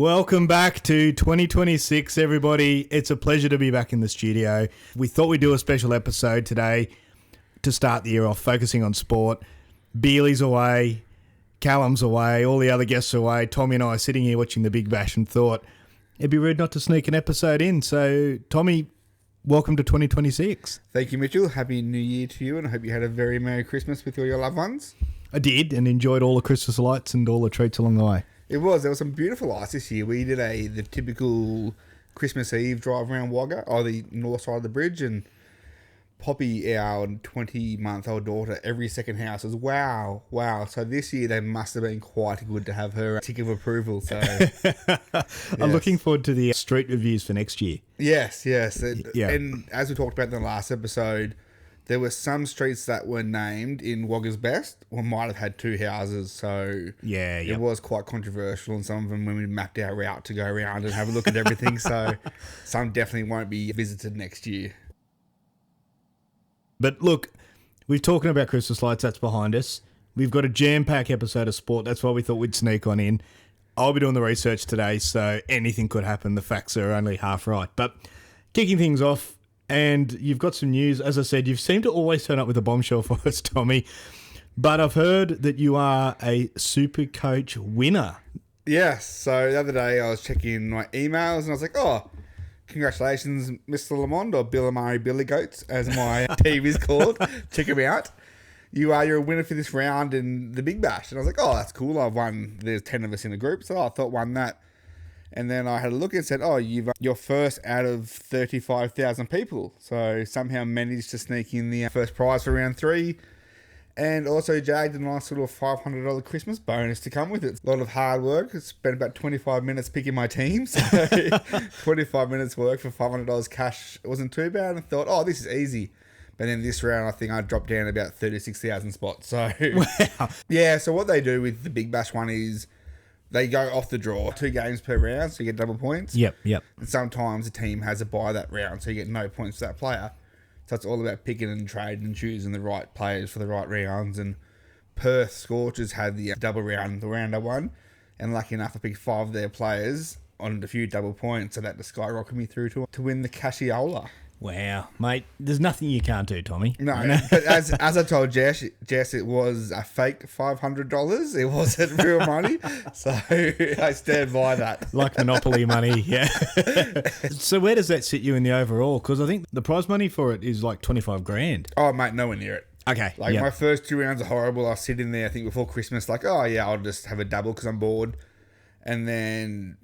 Welcome back to 2026, everybody. It's a pleasure to be back in the studio. We thought we'd do a special episode today to start the year off, focusing on sport. Bealey's away, Callum's away, all the other guests are away. Tommy and I are sitting here watching the Big Bash and thought it'd be rude not to sneak an episode in. So, Tommy, welcome to 2026. Thank you, Mitchell. Happy New Year to you, and I hope you had a very Merry Christmas with all your loved ones. I did, and enjoyed all the Christmas lights and all the treats along the way. There was some beautiful lights this year. We did the typical Christmas Eve drive around Wagga, or the north side of the bridge, and Poppy, our 20-month-old daughter, every second house was wow. So this year they must have been quite good to have her tick of approval. So yes. I'm looking forward to the street reviews for next year. Yes. Yeah. And as we talked about in the last episode, there were some streets that were named in Wagga's Best, or might have had two houses, so it was quite controversial, and some of them when we mapped our route to go around and have a look at everything, so some definitely won't be visited next year. But look, we've talking about Christmas lights, that's behind us. We've got a jam-packed episode of sport, that's why we thought we'd sneak on in. I'll be doing the research today, so anything could happen. The facts are only half right. But kicking things off, and you've got some news. As I said, you seem to always turn up with a bombshell for us, Tommy. But I've heard that you are a SuperCoach winner. Yes. So the other day I was checking my emails and I was like, oh, congratulations, Mr. Lamond, or Bill Amari Billy Goats, as my team is called. Check him out. You're a winner for this round in the Big Bash. And I was like, oh, that's cool. I've won. There's 10 of us in the group. So I thought won that. And then I had a look and said, oh, you're first out of 35,000 people. So somehow managed to sneak in the first prize for round 3. And also jagged a nice little $500 Christmas bonus to come with it. A lot of hard work. I spent about 25 minutes picking my team. So 25 minutes work for $500 cash. It wasn't too bad. And I thought, oh, this is easy. But then this round, I think I dropped down about 36,000 spots. So wow. Yeah, so what they do with the Big Bash one is they go off the draw, 2 games per round, so you get double points. Yep. And sometimes the team has a bye that round, so you get no points for that player. So it's all about picking and trading and choosing the right players for the right rounds. And Perth Scorchers had the double round, the round I won. And lucky enough, I picked 5 of their players on a few double points, so that just skyrocketed me through to win the Cassiola. Wow, mate, there's nothing you can't do, Tommy. No, but as I told Jess, it was a fake $500. It wasn't real money. So I stand by that. Like Monopoly money, yeah. So where does that sit you in the overall? Because I think the prize money for it is like 25 grand. Oh, mate, nowhere near it. Okay. My first 2 rounds are horrible. I was sitting there, I think, before Christmas, like, oh, yeah, I'll just have a double because I'm bored. And then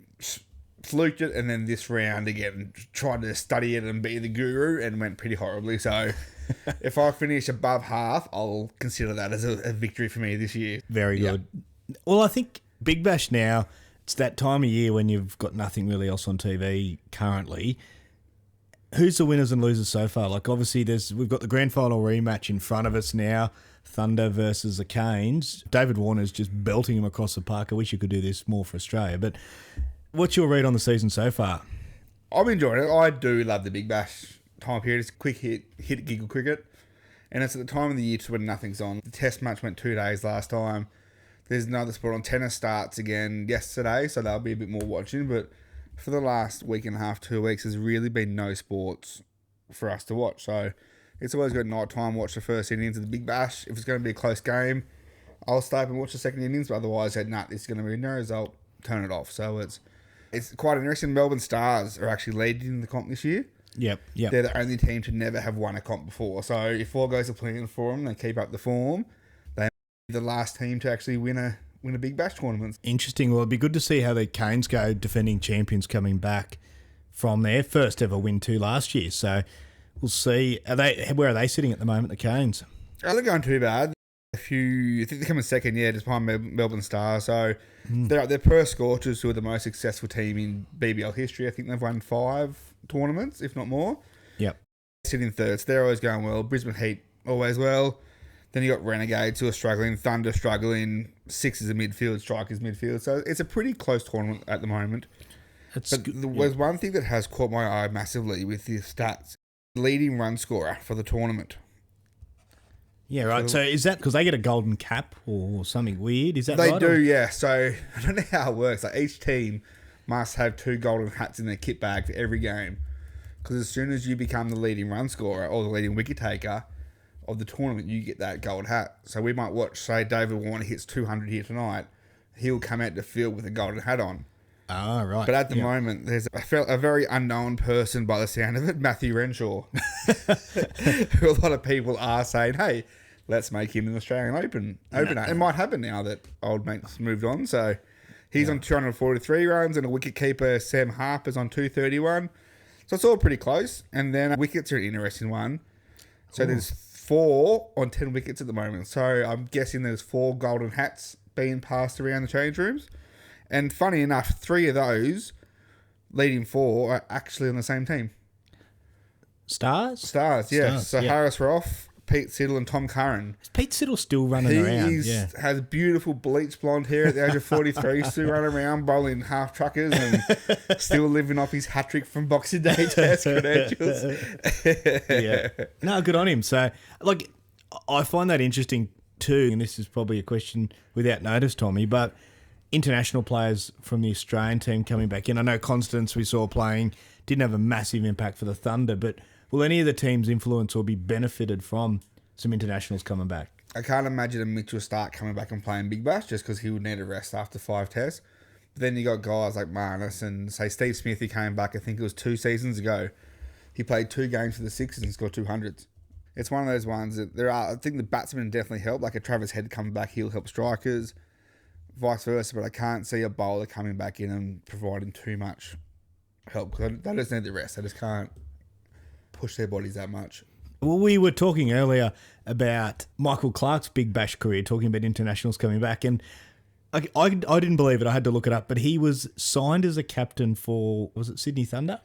fluked it, and then this round again tried to study it and be the guru and went pretty horribly. So if I finish above half, I'll consider that as a victory for me this year. Very good. Well, I think Big Bash now, it's that time of year when you've got nothing really else on TV currently. Who's the winners and losers so far? Like, obviously we've got the grand final rematch in front of us now, Thunder versus the Canes. David Warner's just belting him across the park. I wish you could do this more for Australia, but what's your read on the season so far? I'm enjoying it. I do love the Big Bash time period. It's a quick hit giggle cricket. And it's at the time of the year when nothing's on. The test match went 2 days last time. There's another sport on. Tennis starts again yesterday, so there'll be a bit more watching. But for the last week and a half, 2 weeks, there's really been no sports for us to watch. So it's always good night time, watch the first innings of the Big Bash. If it's going to be a close game, I'll stay up and watch the second innings. But otherwise, this is going to be no result. Turn it off. So it's quite interesting. Melbourne Stars are actually leading the comp this year. Yep. They're the only team to never have won a comp before. So if all goes to plan for them, they keep up the form, they're the last team to actually win a Big Bash tournament. Interesting. Well, it'd be good to see how the Canes go, defending champions coming back from their first ever win too last year. So we'll see. Where are they sitting at the moment, the Canes? Oh, they're going too bad. I think they're coming second, just behind Melbourne Stars. So they're Perth Scorchers, who are the most successful team in BBL history. I think they've won 5 tournaments, if not more. Yep. Sitting third, so they're always going well. Brisbane Heat, always well. Then you got Renegades, who are struggling. Thunder struggling. Sixers are midfield, Strikers midfield. So it's a pretty close tournament at the moment. There's one thing that has caught my eye massively with the stats. Leading run scorer for the tournament. Yeah, right. So is that because they get a golden cap or something weird? Is that right? They do, yeah. So I don't know how it works. Like each team must have 2 golden hats in their kit bag for every game. Because as soon as you become the leading run scorer or the leading wicket taker of the tournament, you get that gold hat. So we might watch, say, David Warner hits 200 here tonight. He'll come out to field with a golden hat on. Ah, right. But at the moment, there's a very unknown person by the sound of it, Matthew Renshaw. Who a lot of people are saying, hey, let's make him an Australian Open. It might happen now that old mate's moved on. So he's on 243 runs, and a wicketkeeper, Sam Harper's on 231. So it's all pretty close. And then wickets are an interesting one. So there's 4 on 10 wickets at the moment. So I'm guessing there's 4 golden hats being passed around the change rooms. And funny enough, 3 of those leading 4 are actually on the same team. Stars? Stars, yeah. So Harris Roth, Pete Siddle and Tom Curran. Is Pete Siddle still running around? He has beautiful bleach blonde hair at the age of 43, still running around bowling half truckers and still living off his hat-trick from Boxing Day test credentials. Yeah. No, good on him. So, like, I find that interesting too, and this is probably a question without notice, Tommy, but international players from the Australian team coming back in. I know Constance we saw playing didn't have a massive impact for the Thunder, but will any of the teams influence or be benefited from some internationals coming back? I can't imagine a Mitchell Starc coming back and playing Big Bash just because he would need a rest after 5 tests. But then you got guys like Marnus and, say, Steve Smith, who came back, I think it was 2 seasons ago. He played 2 games for the Sixers and scored 200s. It's one of those ones that I think the batsmen definitely help. Like a Travis Head coming back, he'll help strikers, vice versa. But I can't see a bowler coming back in and providing too much help. They just need the rest. They just can't push their bodies that much. Well, we were talking earlier about Michael Clarke's Big Bash career, talking about internationals coming back, and I didn't believe it. I had to look it up, but he was signed as a captain for, was it Sydney Thunder?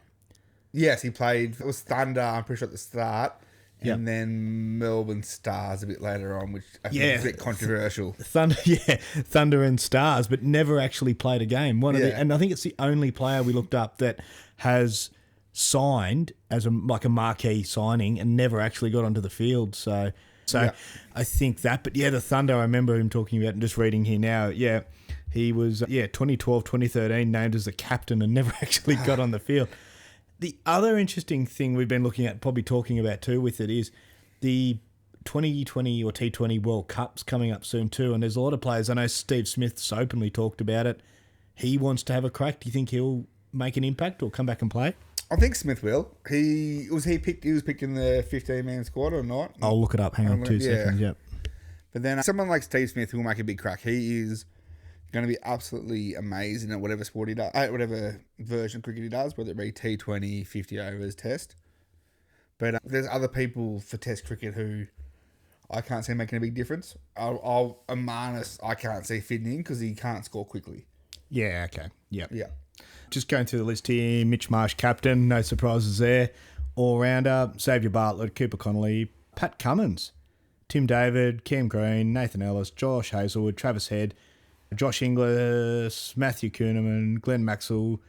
Yes, he played. It was Thunder, I'm pretty sure, at the start, and then Melbourne Stars a bit later on, which I think is a bit controversial. Thunder and Stars, but never actually played a game. And I think it's the only player we looked up that has signed as a marquee signing and never actually got onto the field. So I think that, but the Thunder, I remember him talking about and just reading here now. Yeah, he was 2012, 2013 named as the captain and never actually got on the field. The other interesting thing we've been looking at, probably talking about too with it, is the 2020 or T20 World Cup's coming up soon too, and there's a lot of players. I know Steve Smith's openly talked about it. He wants to have a crack. Do you think he'll make an impact or come back and play? I think Smith will. He was picked in the 15-man squad or not? I'll look it up. Hang on 2 seconds. Yep. But then someone like Steve Smith will make a big crack. He is going to be absolutely amazing at whatever sport he does, whatever version of cricket he does, whether it be T20, 50 overs, Test. But there's other people for Test cricket who I can't see making a big difference. Marnus, I can't see fitting in because he can't score quickly. Yeah. Okay. Yep. Yeah. Just going through the list here, Mitch Marsh, captain, no surprises there. All-rounder, Xavier Bartlett, Cooper Connolly, Pat Cummins, Tim David, Cam Green, Nathan Ellis, Josh Hazlewood, Travis Head, Josh Inglis, Matthew Kuhneman, Glenn Maxwell,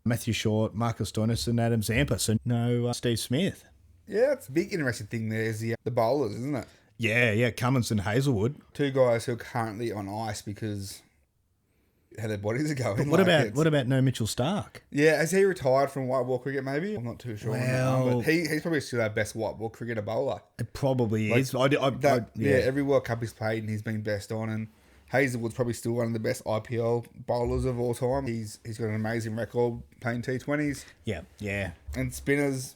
Matthew Short, Marcus Stoinis and Adam Zampa. So no Steve Smith. Yeah, it's a big interesting thing there is the bowlers, isn't it? Yeah, Cummins and Hazlewood. 2 guys who are currently on ice because how their bodies are going. But what about no Mitchell Starc? Yeah, has he retired from white ball cricket maybe? I'm not too sure. Well, but he's probably still our best white ball cricketer bowler. It probably is. Every World Cup he's played and he's been best on, and Hazlewood's probably still one of the best IPL bowlers of all time. He's got an amazing record playing T20s. Yeah. And spinners,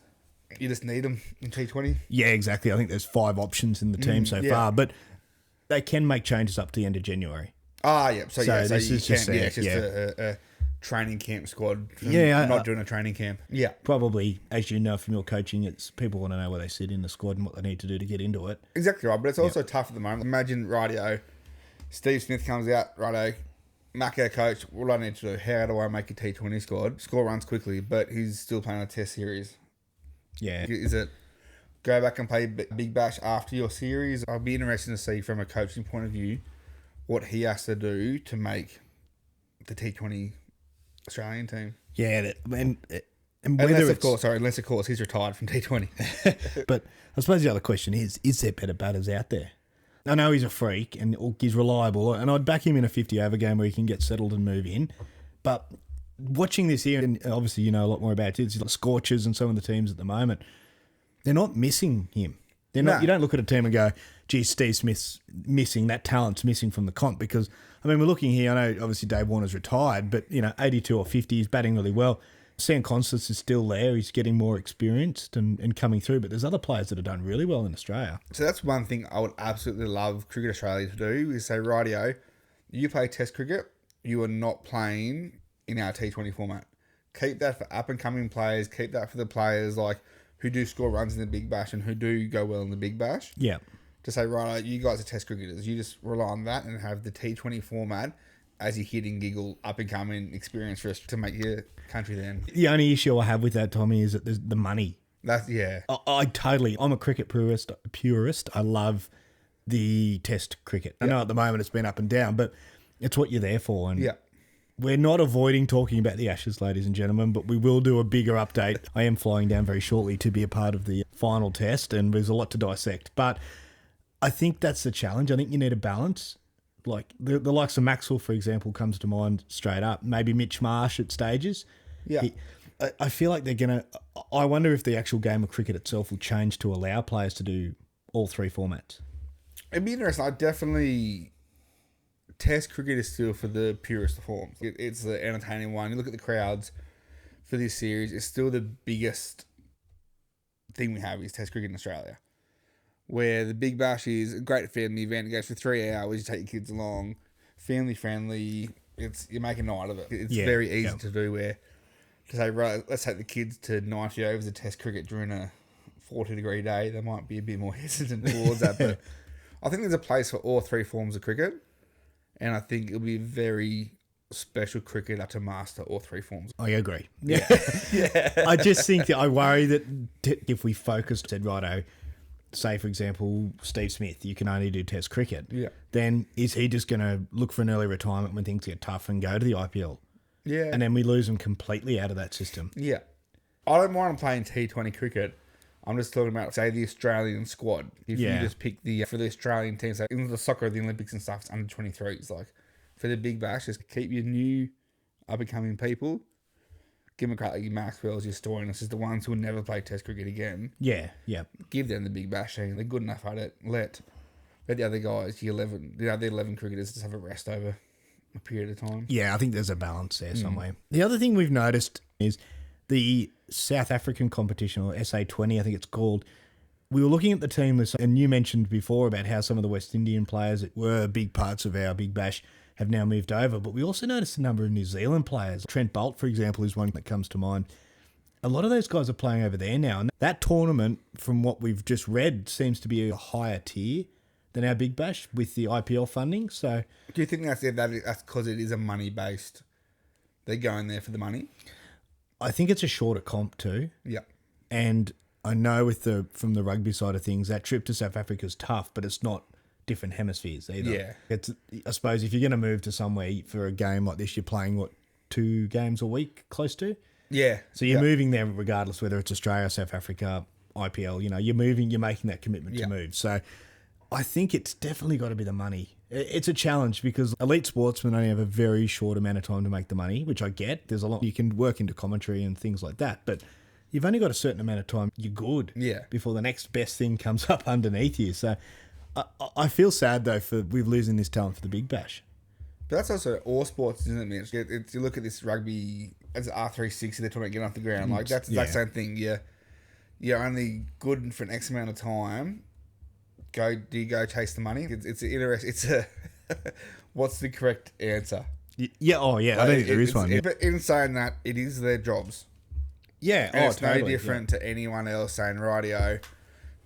you just need them in T20. Yeah, exactly. I think there's 5 options in the team so far, but they can make changes up to the end of January. Ah, yeah. So this is just a training camp squad. Not doing a training camp. Yeah. Probably, as you know from your coaching, it's people want to know where they sit in the squad and what they need to do to get into it. Exactly right, but it's also tough at the moment. Imagine, rightio, Steve Smith comes out, rightio, Macca coach, what do I need to do? How do I make a T20 squad? Score runs quickly, but he's still playing a test series. Yeah. Is it go back and play Big Bash after your series? I'll be interested to see from a coaching point of view what he has to do to make the T20 Australian team. Yeah, and unless of course he's retired from T20. But I suppose the other question is there better batters out there? I know he's a freak and he's reliable, and I'd back him in a 50-over game where he can get settled and move in. But watching this here, and obviously you know a lot more about it, it's like Scorchers and some of the teams at the moment, they're not missing him. They're not. No. You don't look at a team and go, gee, Steve Smith's missing, that talent's missing from the comp, because, I mean, we're looking here, I know obviously Dave Warner's retired, but, 82 or 50, he's batting really well. Sam Constance is still there. He's getting more experienced and coming through, but there's other players that have done really well in Australia. So that's one thing I would absolutely love Cricket Australia to do is say, rightio, you play Test cricket, you are not playing in our T20 format. Keep that for up-and-coming players. Keep that for the players like who do score runs in the Big Bash and who do go well in the Big Bash. Yeah. To say, right, you guys are Test cricketers. You just rely on that and have the T20 format as your hit and giggle, up-and-coming experience for us to make your country then. The only issue I have with that, Tommy, is that there's the money. That's, yeah. I'm a cricket purist. I love the Test cricket. I know at the moment it's been up and down, but it's what you're there for. And Yeah. we're not avoiding talking about the Ashes, ladies and gentlemen, but we will do a bigger update. I am flying down very shortly to be a part of the final test, and there's a lot to dissect. But I think that's the challenge. I think you need a balance. Like the likes of Maxwell, for example, comes to mind straight up. Maybe Mitch Marsh at stages. Yeah. I feel like they're going to... I wonder if the actual game of cricket itself will change to allow players to do all three formats. It'd be interesting. I definitely... Test cricket is still for the purest of forms. It's the entertaining one. You look at the crowds for this series, it's still the biggest thing we have is Test cricket in Australia. Where the Big Bash is a great family event. It goes for 3 hours. You take your kids along. Family friendly. You make a night of it. It's very easy to do where to say, right, let's take the kids to 90 overs of Test cricket during a 40-degree day. They might be a bit more hesitant towards that. But I think there's a place for all three forms of cricket. And I think it'll be very special cricket to master all three forms. I agree. Yeah. I just think that I worry that if we focused, said, righto, say, for example, Steve Smith, you can only do Test cricket. Yeah. Then is he just going to look for an early retirement when things get tough and go to the IPL? Yeah. And then we lose him completely out of that system. Yeah. I don't mind playing T20 cricket. I'm just talking about, say, the Australian squad. If you just pick for the Australian team, say, in the soccer, the Olympics and stuff, it's under 23s. Like, for the Big Bash, just keep your new up-and-coming people. Give them a crack like your Maxwells, your Stoyanus, is the ones who will never play Test cricket again. Yeah. Give them the Big Bash team. They're good enough at it. Let the other guys, the 11 cricketers, just have a rest over a period of time. Yeah, I think there's a balance there somewhere. The other thing we've noticed is the South African competition, or SA20, I think it's called. We were looking at the team list, and you mentioned before about how some of the West Indian players that were big parts of our Big Bash have now moved over. But we also noticed a number of New Zealand players. Trent Boult, for example, is one that comes to mind. A lot of those guys are playing over there now. And that tournament, from what we've just read, seems to be a higher tier than our Big Bash with the IPL funding. So, do you think that's because it is a money-based... They're going there for the money? I think it's a shorter comp too. Yeah. And I know from the rugby side of things, that trip to South Africa is tough, but it's not different hemispheres either. Yeah. I suppose if you're going to move to somewhere for a game like this, you're playing, 2 games a week, close to? Yeah. So you're moving there regardless whether it's Australia, South Africa, IPL, you're moving, you're making that commitment to move. So I think it's definitely got to be the money. It's a challenge because elite sportsmen only have a very short amount of time to make the money, which I get. There's a lot you can work into commentary and things like that, but you've only got a certain amount of time. You're good before the next best thing comes up underneath you. So I feel sad though for we're losing this talent for the Big Bash. But that's also all sports, isn't it, Mitch? You look at this rugby as R360, they're talking about getting off the ground. Like that's the exact same thing. You're only good for an X amount of time. Do you go chase the money? It's interesting. It's a what's the correct answer? Yeah. Oh, yeah. I think there is one. But in saying that, it is their jobs. Yeah. And it's totally, no different to anyone else saying, rightio,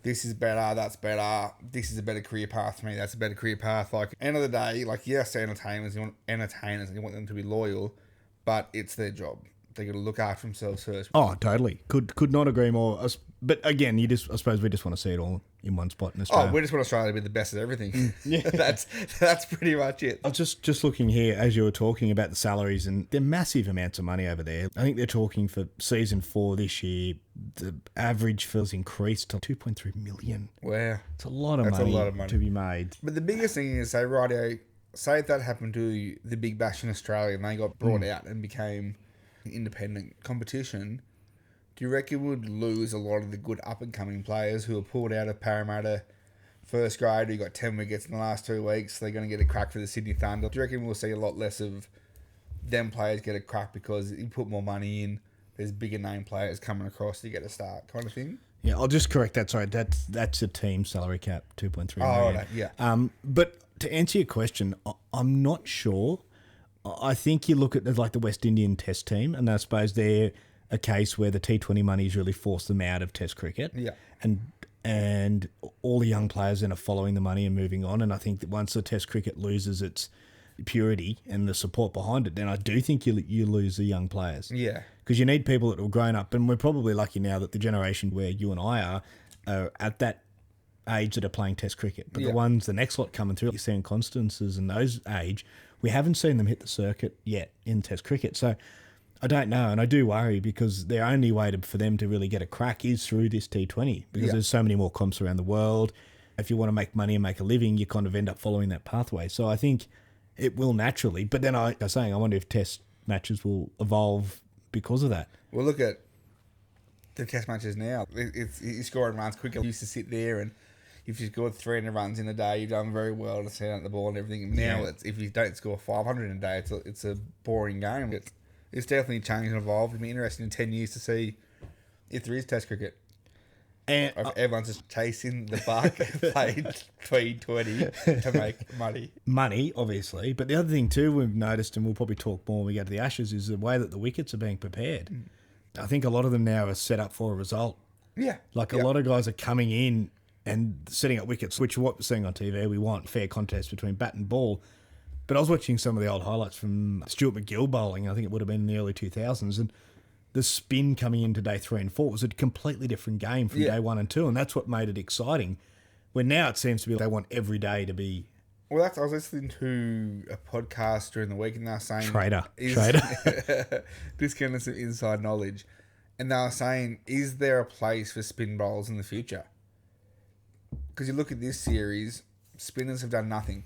this is better, that's better, this is a better career path for me, that's a better career path. Like, end of the day, yes, entertainers, you want entertainers and you want them to be loyal, but it's their job. They got to look after themselves first. Oh, totally. Could not agree more. But again, I suppose we just want to see it all in one spot in Australia. Oh, we just want Australia to be the best at everything. That's pretty much it. I was just looking here as you were talking about the salaries, and they're massive amounts of money over there. I think they're talking for season 4 this year, the average feels increased to 2.3 million. Wow. It's a lot of money to be made. But the biggest thing is, say if that happened to the Big Bash in Australia and they got brought out and became independent competition, do you reckon we'd lose a lot of the good up-and-coming players who are pulled out of Parramatta first grade, who got 10 wickets in the last 2 weeks? They're going to get a crack for the Sydney Thunder. Do you reckon we'll see a lot less of them players get a crack because you put more money in, there's bigger name players coming across, you get a start kind of thing? Yeah, I'll just correct that. Sorry, that's a team salary cap, 2.3 million. Oh, right, yeah. But to answer your question, I'm not sure. I think you look at like the West Indian Test team, and I suppose they're a case where the T20 money's really forced them out of Test cricket. Yeah. And all the young players then are following the money and moving on. And I think that once the Test cricket loses its purity and the support behind it, then I do think you lose the young players. Yeah. Because you need people that have grown up, and we're probably lucky now that the generation where you and I are at that age that are playing Test cricket. But the next lot coming through, you're seeing Constances and those age, we haven't seen them hit the circuit yet in Test cricket. So I don't know, and I do worry because their only way for them to really get a crack is through this T20 because there's so many more comps around the world. If you want to make money and make a living, you kind of end up following that pathway. So I think it will naturally. But then I was saying, I wonder if Test matches will evolve because of that. Well, look at the Test matches now. You're scoring runs quicker. You used to sit there, and if you scored 300 runs in a day, you've done very well to set out the ball and everything. Now, if you don't score 500 in a day, it's a boring game. It's definitely changed and evolved. It'll be interesting in 10 years to see if there is Test cricket. And or if everyone's just chasing the buck, played T20 to make money. Money, obviously. But the other thing too we've noticed, and we'll probably talk more when we get to the Ashes, is the way that the wickets are being prepared. I think a lot of them now are set up for a result. Yeah. Like a lot of guys are coming in and setting up wickets, which what we're seeing on TV. We want fair contest between bat and ball. But I was watching some of the old highlights from Stuart McGill bowling. I think it would have been in the early 2000s. And the spin coming into day 3 and 4 was a completely different game from day 1 and 2. And that's what made it exciting. Where now it seems to be they want every day to be... Well, I was listening to a podcast during the week and they were saying... Trader. This kind of some inside knowledge. And they were saying, is there a place for spin bowlers in the future? Because you look at this series, spinners have done nothing.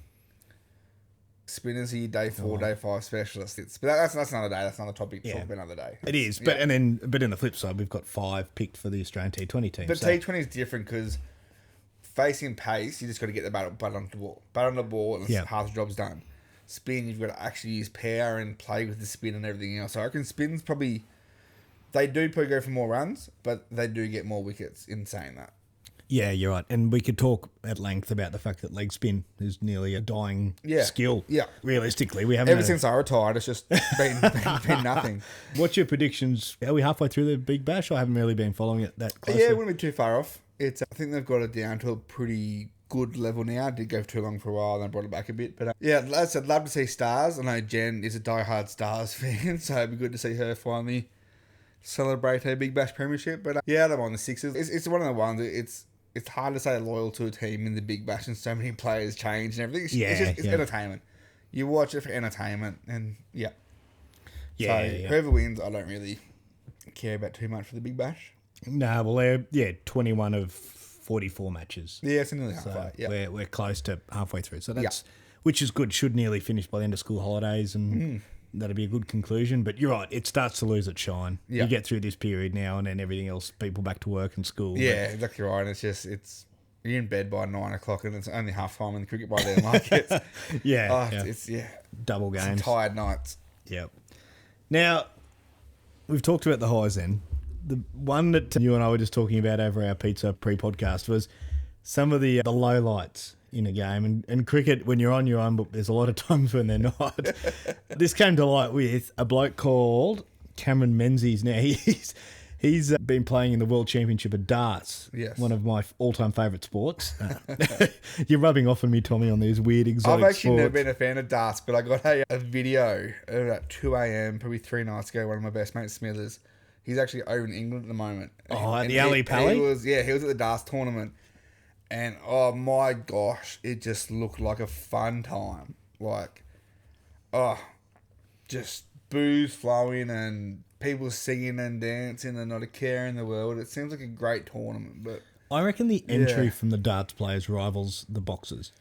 Spinners are your day 4, day 5 specialists. But that's another day. That's another topic to talk about another day. It is. But in the flip side, we've got 5 picked for the Australian T20 team. But T20 is different because facing pace, you just got to get the bat on the ball. Bat on the ball and half the job's done. Spin, you've got to actually use power and play with the spin and everything else. So I reckon spins probably... They do probably go for more runs, but they do get more wickets in saying that. Yeah, you're right. And we could talk at length about the fact that leg spin is nearly a dying skill. Yeah. Realistically, we haven't... Ever since I retired, it's just been nothing. What's your predictions? Are we halfway through the Big Bash? I haven't really been following it that closely. Yeah, it wouldn't be too far off. I think they've got it down to a pretty good level now. It did go too long for a while, then brought it back a bit. But as I said, love to see Stars. I know Jen is a diehard Stars fan, so it'd be good to see her finally celebrate her Big Bash premiership. But I don't mind the Sixers. It's one of the ones. It's hard to say loyal to a team in the Big Bash and so many players change and everything. It's entertainment. You watch it for entertainment and whoever wins, I don't really care about too much for the Big Bash. No, well, they're 21 of 44 matches. Yeah, it's nearly halfway. So yeah. we're close to halfway through. So that's which is good. Should nearly finish by the end of school holidays and that'll be a good conclusion. But you're right, it starts to lose its shine. You get through this period now and then everything else, people back to work and school. Yeah, exactly right. And it's you're in bed by 9 o'clock and it's only half time in the cricket by then. Like it's double games. It's tired nights. Yep. Now, we've talked about the highs then. The one that you and I were just talking about over our pizza pre-podcast was some of the low lights in a game. And cricket, when you're on, but there's a lot of times when they're not. This came to light with a bloke called Cameron Menzies. Now, he's been playing in the World Championship of darts. Yes. One of my all-time favourite sports. You're rubbing off on me, Tommy, on these weird exotic I've actually sports. never been a fan of darts, but I got a video at about 2 a.m, probably 3 nights ago, one of my best mates, Smithers. He's actually over in England at the moment. And the Ali Pally? He was at the darts tournament. And, oh my gosh, it just looked like a fun time. Just booze flowing and people singing and dancing and not a care in the world. It seems like a great tournament. But I reckon the entry from the darts players rivals the boxers.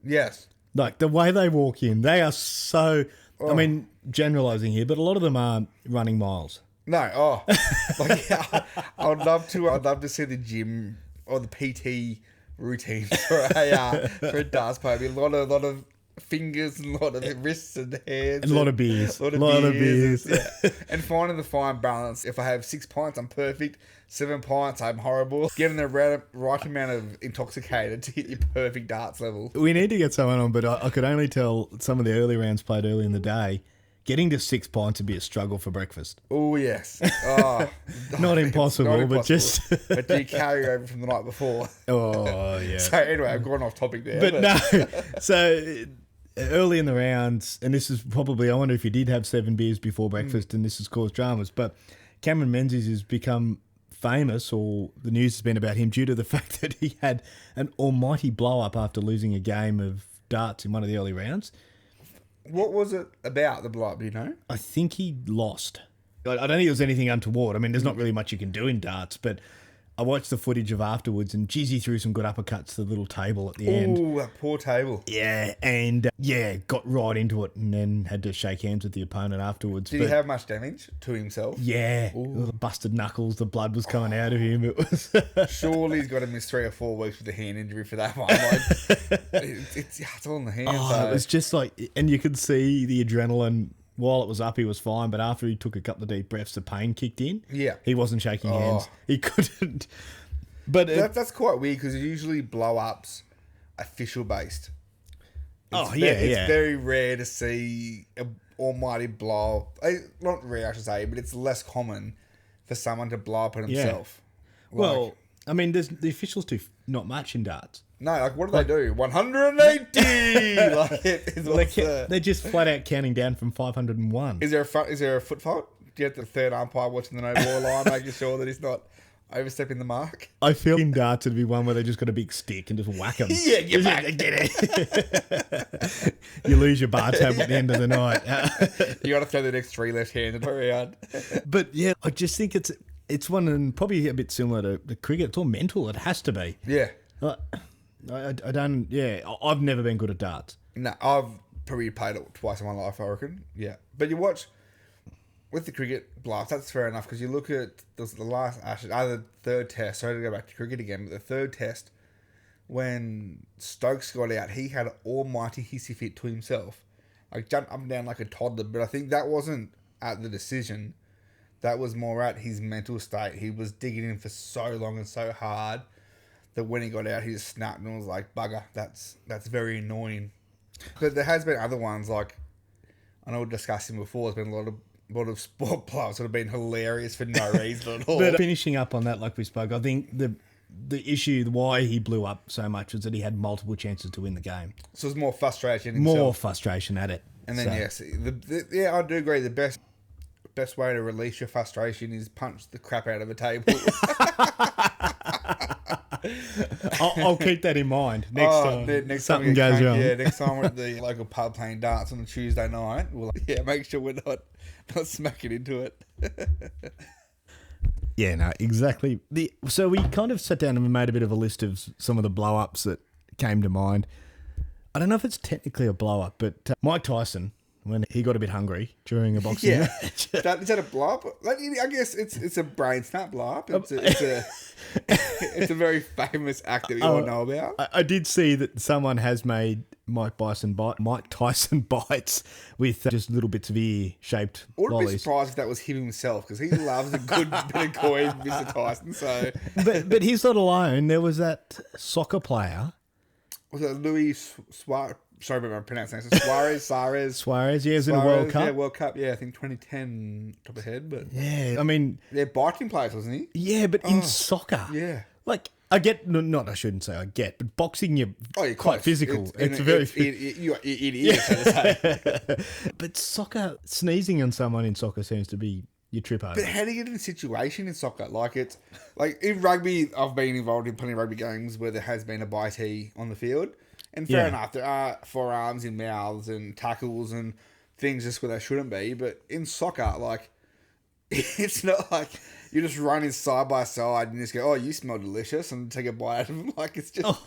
Yes. Like, the way they walk in, they are so... I mean, generalising here, but a lot of them are running miles. No, like I would love to. I'd love to see the gym or the PT routine for a darts player. Be a lot of fingers and a lot of wrists and hands And a lot of beers. A lot of beers. Yeah. And finding the fine balance. If I have 6 pints, I'm perfect. 7 pints, I'm horrible. Getting the right amount of intoxicated to get your perfect darts level. We need to get someone on, but I could only tell some of the early rounds played early in the day. Getting to 6 pints would be a struggle for breakfast. Oh, yes. Oh, Not impossible, but just... But do you carry over from the night before? Oh, yeah. So anyway, I've gone off topic there. But no, so early in the rounds, and this is probably, I wonder if you did have 7 beers before breakfast and this has caused dramas, but Cameron Menzies has become famous, or the news has been about him due to the fact that he had an almighty blow up after losing a game of darts in one of the early rounds. What was it about, the blow up, do you know? I think he lost. I don't think it was anything untoward. I mean, there's not really much you can do in darts, but I watched the footage of afterwards, and Jizzy threw some good uppercuts to the little table at the end. Oh, that poor table. Yeah, and got right into it and then had to shake hands with the opponent afterwards. Did he have much damage to himself? Yeah. The busted knuckles, the blood was coming out of him. It was Surely he's got to miss 3 or 4 weeks with a hand injury for that one. Like, it's all in the hands. It was just like, and you could see the adrenaline. While it was up, he was fine, but after he took a couple of deep breaths, the pain kicked in. Yeah. He wasn't shaking hands. He couldn't. But that's quite weird because usually blow-ups official based. It's yeah. very rare to see an almighty blow. Not rare, I should say, but it's less common for someone to blow up on himself. Well, I mean, the officials do not much in darts. No, like what do they do? 180. They're just flat out counting down from 501. Is there a foot fault? Do you have the third umpire watching the no ball line, making sure that he's not overstepping the mark? I feel in darts it'd be one where they just got a big stick and just whack them. Yeah, get back. Get it. You lose your bar tab at the end of the night. You got to throw the next 3 left-handed around. But yeah, I just think it's one, and probably a bit similar to the cricket. It's all mental. It has to be. Yeah. I don't. Yeah, I've never been good at darts. No, I've probably played it twice in my life, I reckon. Yeah. But you watch with the cricket blast, that's fair enough because you look at the last Ashes, either third test, sorry to go back to cricket again, but the third test, when Stokes got out, he had an almighty hissy fit to himself. Like jumped up and down like a toddler, but I think that wasn't at the decision. That was more at his mental state. He was digging in for so long and so hard that when he got out, he just snapped and was like, bugger, that's very annoying. But there has been other ones, like, I know we discussed him before, there's been a lot of sport players that have been hilarious for no reason at all. But finishing up on that, like we spoke, I think the issue, why he blew up so much, was that he had multiple chances to win the game. So it's more frustration himself. More frustration at it. And then, yes, I do agree, the best way to release your frustration is punch the crap out of a table. I'll keep that in mind next time. Next something time goes wrong. Yeah, next time we're at the local pub playing darts on a Tuesday night, we'll make sure we're not smacking into it. Yeah, no, exactly. So we kind of sat down and we made a bit of a list of some of the blow-ups that came to mind. I don't know if it's technically a blow-up, but Mike Tyson, when he got a bit hungry during a boxing match. Is that a blow-up? Like, I guess it's a brain snap blow-up. It's a very famous act that we all know about. I did see that someone has made Mike Tyson bites with just little bits of ear-shaped I wouldn't be lollies. surprised if that was him himself, because he loves a good bit of coin, Mr. Tyson. So, But he's not alone. There was that soccer player. Was it Luis Suarez? Sorry about my pronunciation. Suarez, yeah, he was in a World Cup. Yeah, World Cup, yeah, I think 2010 top of head. But Yeah, I mean... they're biting players, wasn't he? Yeah, but in soccer. Yeah. Like, I get... I shouldn't say I get, but boxing, you're quite close. physical. It is, so to say. But soccer, sneezing on someone in soccer seems to be your trip over. But how do you get in a situation in soccer? Like, it's... Like, in rugby, I've been involved in plenty of rugby games where there has been a bitey on the field. And fair enough, there are forearms in mouths and tackles and things just where they shouldn't be. But in soccer, like, it's not like you're just running side by side and you just go, oh, you smell delicious, and take a bite out of them. Like, it's just,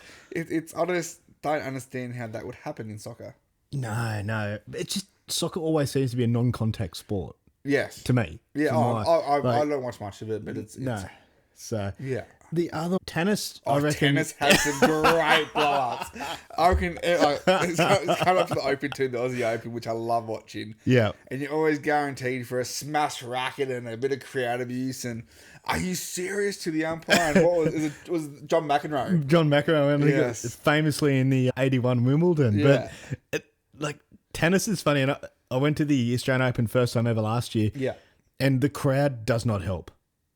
I just don't understand how that would happen in soccer. No. It's just, soccer always seems to be a non-contact sport Yes. to me. Yeah, I don't watch much of it, but it's no. So yeah. the other tennis, I reckon. Tennis has some great blow-ups. I reckon it's come up to the Open too, the Aussie Open, which I love watching. Yeah. And you're always guaranteed for a smash racket and a bit of crowd abuse. And are you serious to the umpire? And what was it John McEnroe? John McEnroe, Yes. famously in the 81 Wimbledon. Yeah. But tennis is funny. And I went to the Australian Open first time ever last year. Yeah. And the crowd does not help.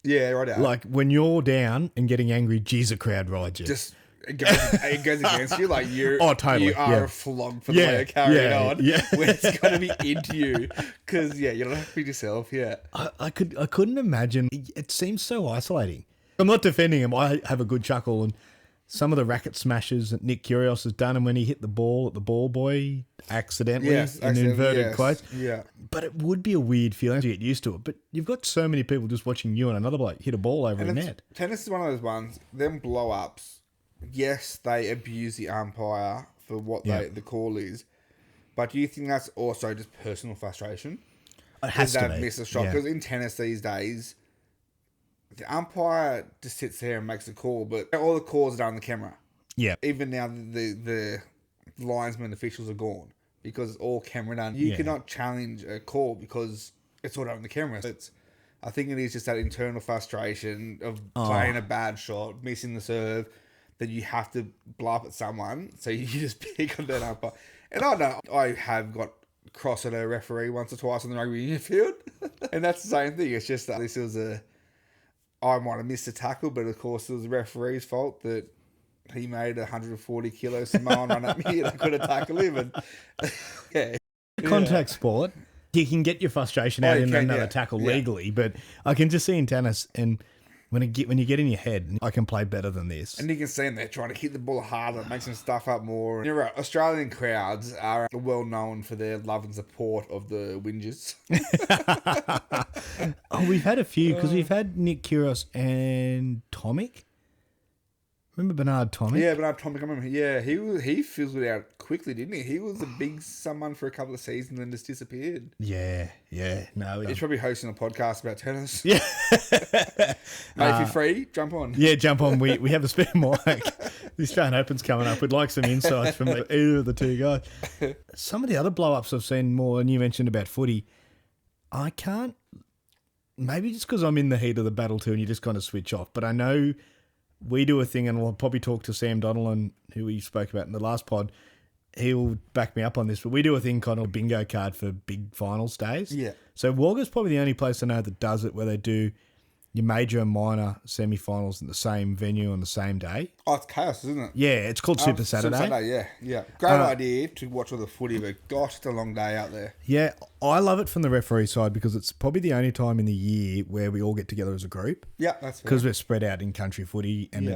Yeah, right out. Like when you're down and getting angry, geez, the crowd rides you. Just it goes against you. Like you totally. You are a flog for the way you carry it on. Yeah. When it's got to be into you. Because, you don't have to be yourself. Yeah. I couldn't imagine. It seems so isolating. I'm not defending him. I have a good chuckle. And some of the racket smashes that Nick Kyrgios has done, and when he hit the ball at the ball boy accidentally, in inverted quotes. Yeah. But it would be a weird feeling to get used to it. But you've got so many people just watching you and another bloke hit a ball over a net. Tennis is one of those ones, them blow-ups, yes, they abuse the umpire for what the call is, but do you think that's also just personal frustration? It has to be. Miss a shot? Because in tennis these days, the umpire just sits there and makes a call, but all the calls are done on the camera. Yeah. Even now, the linesmen officials are gone because it's all camera done. You cannot challenge a call because it's all done on the camera. I think it is just that internal frustration of playing a bad shot, missing the serve, that you have to blow up at someone. So you just pick on that umpire. And I know I have got cross at a referee once or twice on the rugby union field. And that's the same thing. It's just that this was I might have missed a tackle, but of course it was the referee's fault that he made a 140 kilo Samoan run at me and I could have tackled him. And contact sport, you can get your frustration out in another tackle legally, but I can just see in tennis, and when you get in your head, I can play better than this. And you can see them there trying to hit the ball harder, make some stuff up more. And you're right, Australian crowds are well known for their love and support of the whingers. We've had a few, because we've had Nick Kyrgios and Tomic. Remember Bernard Tomic? Yeah, Bernard Tomic, I remember. Yeah, he fizzled out quickly, didn't he? He was a big someone for a couple of seasons and then just disappeared. Yeah. No, he's probably hosting a podcast about tennis. Yeah. Mate, if you're free, jump on. Yeah, jump on. We have a spare mic. The Australian Open's coming up. We'd like some insights from either of the two guys. Some of the other blow-ups I've seen more, and you mentioned about footy, I can't, maybe just because I'm in the heat of the battle too and you just kind of switch off, but I know we do a thing, and we'll probably talk to Sam Donnellan, who we spoke about in the last pod. He'll back me up on this, but we do a thing kind of bingo card for big finals days. Yeah. So Wagga's probably the only place I know that does it, where they do your major and minor semi-finals in the same venue on the same day. Oh, it's chaos, isn't it? Yeah, it's called Super Saturday. Super Saturday, yeah. Great idea to watch all the footy, but gosh, it's a long day out there. Yeah, I love it from the referee side because it's probably the only time in the year where we all get together as a group. Yeah, that's fair. Because we're spread out in country footy and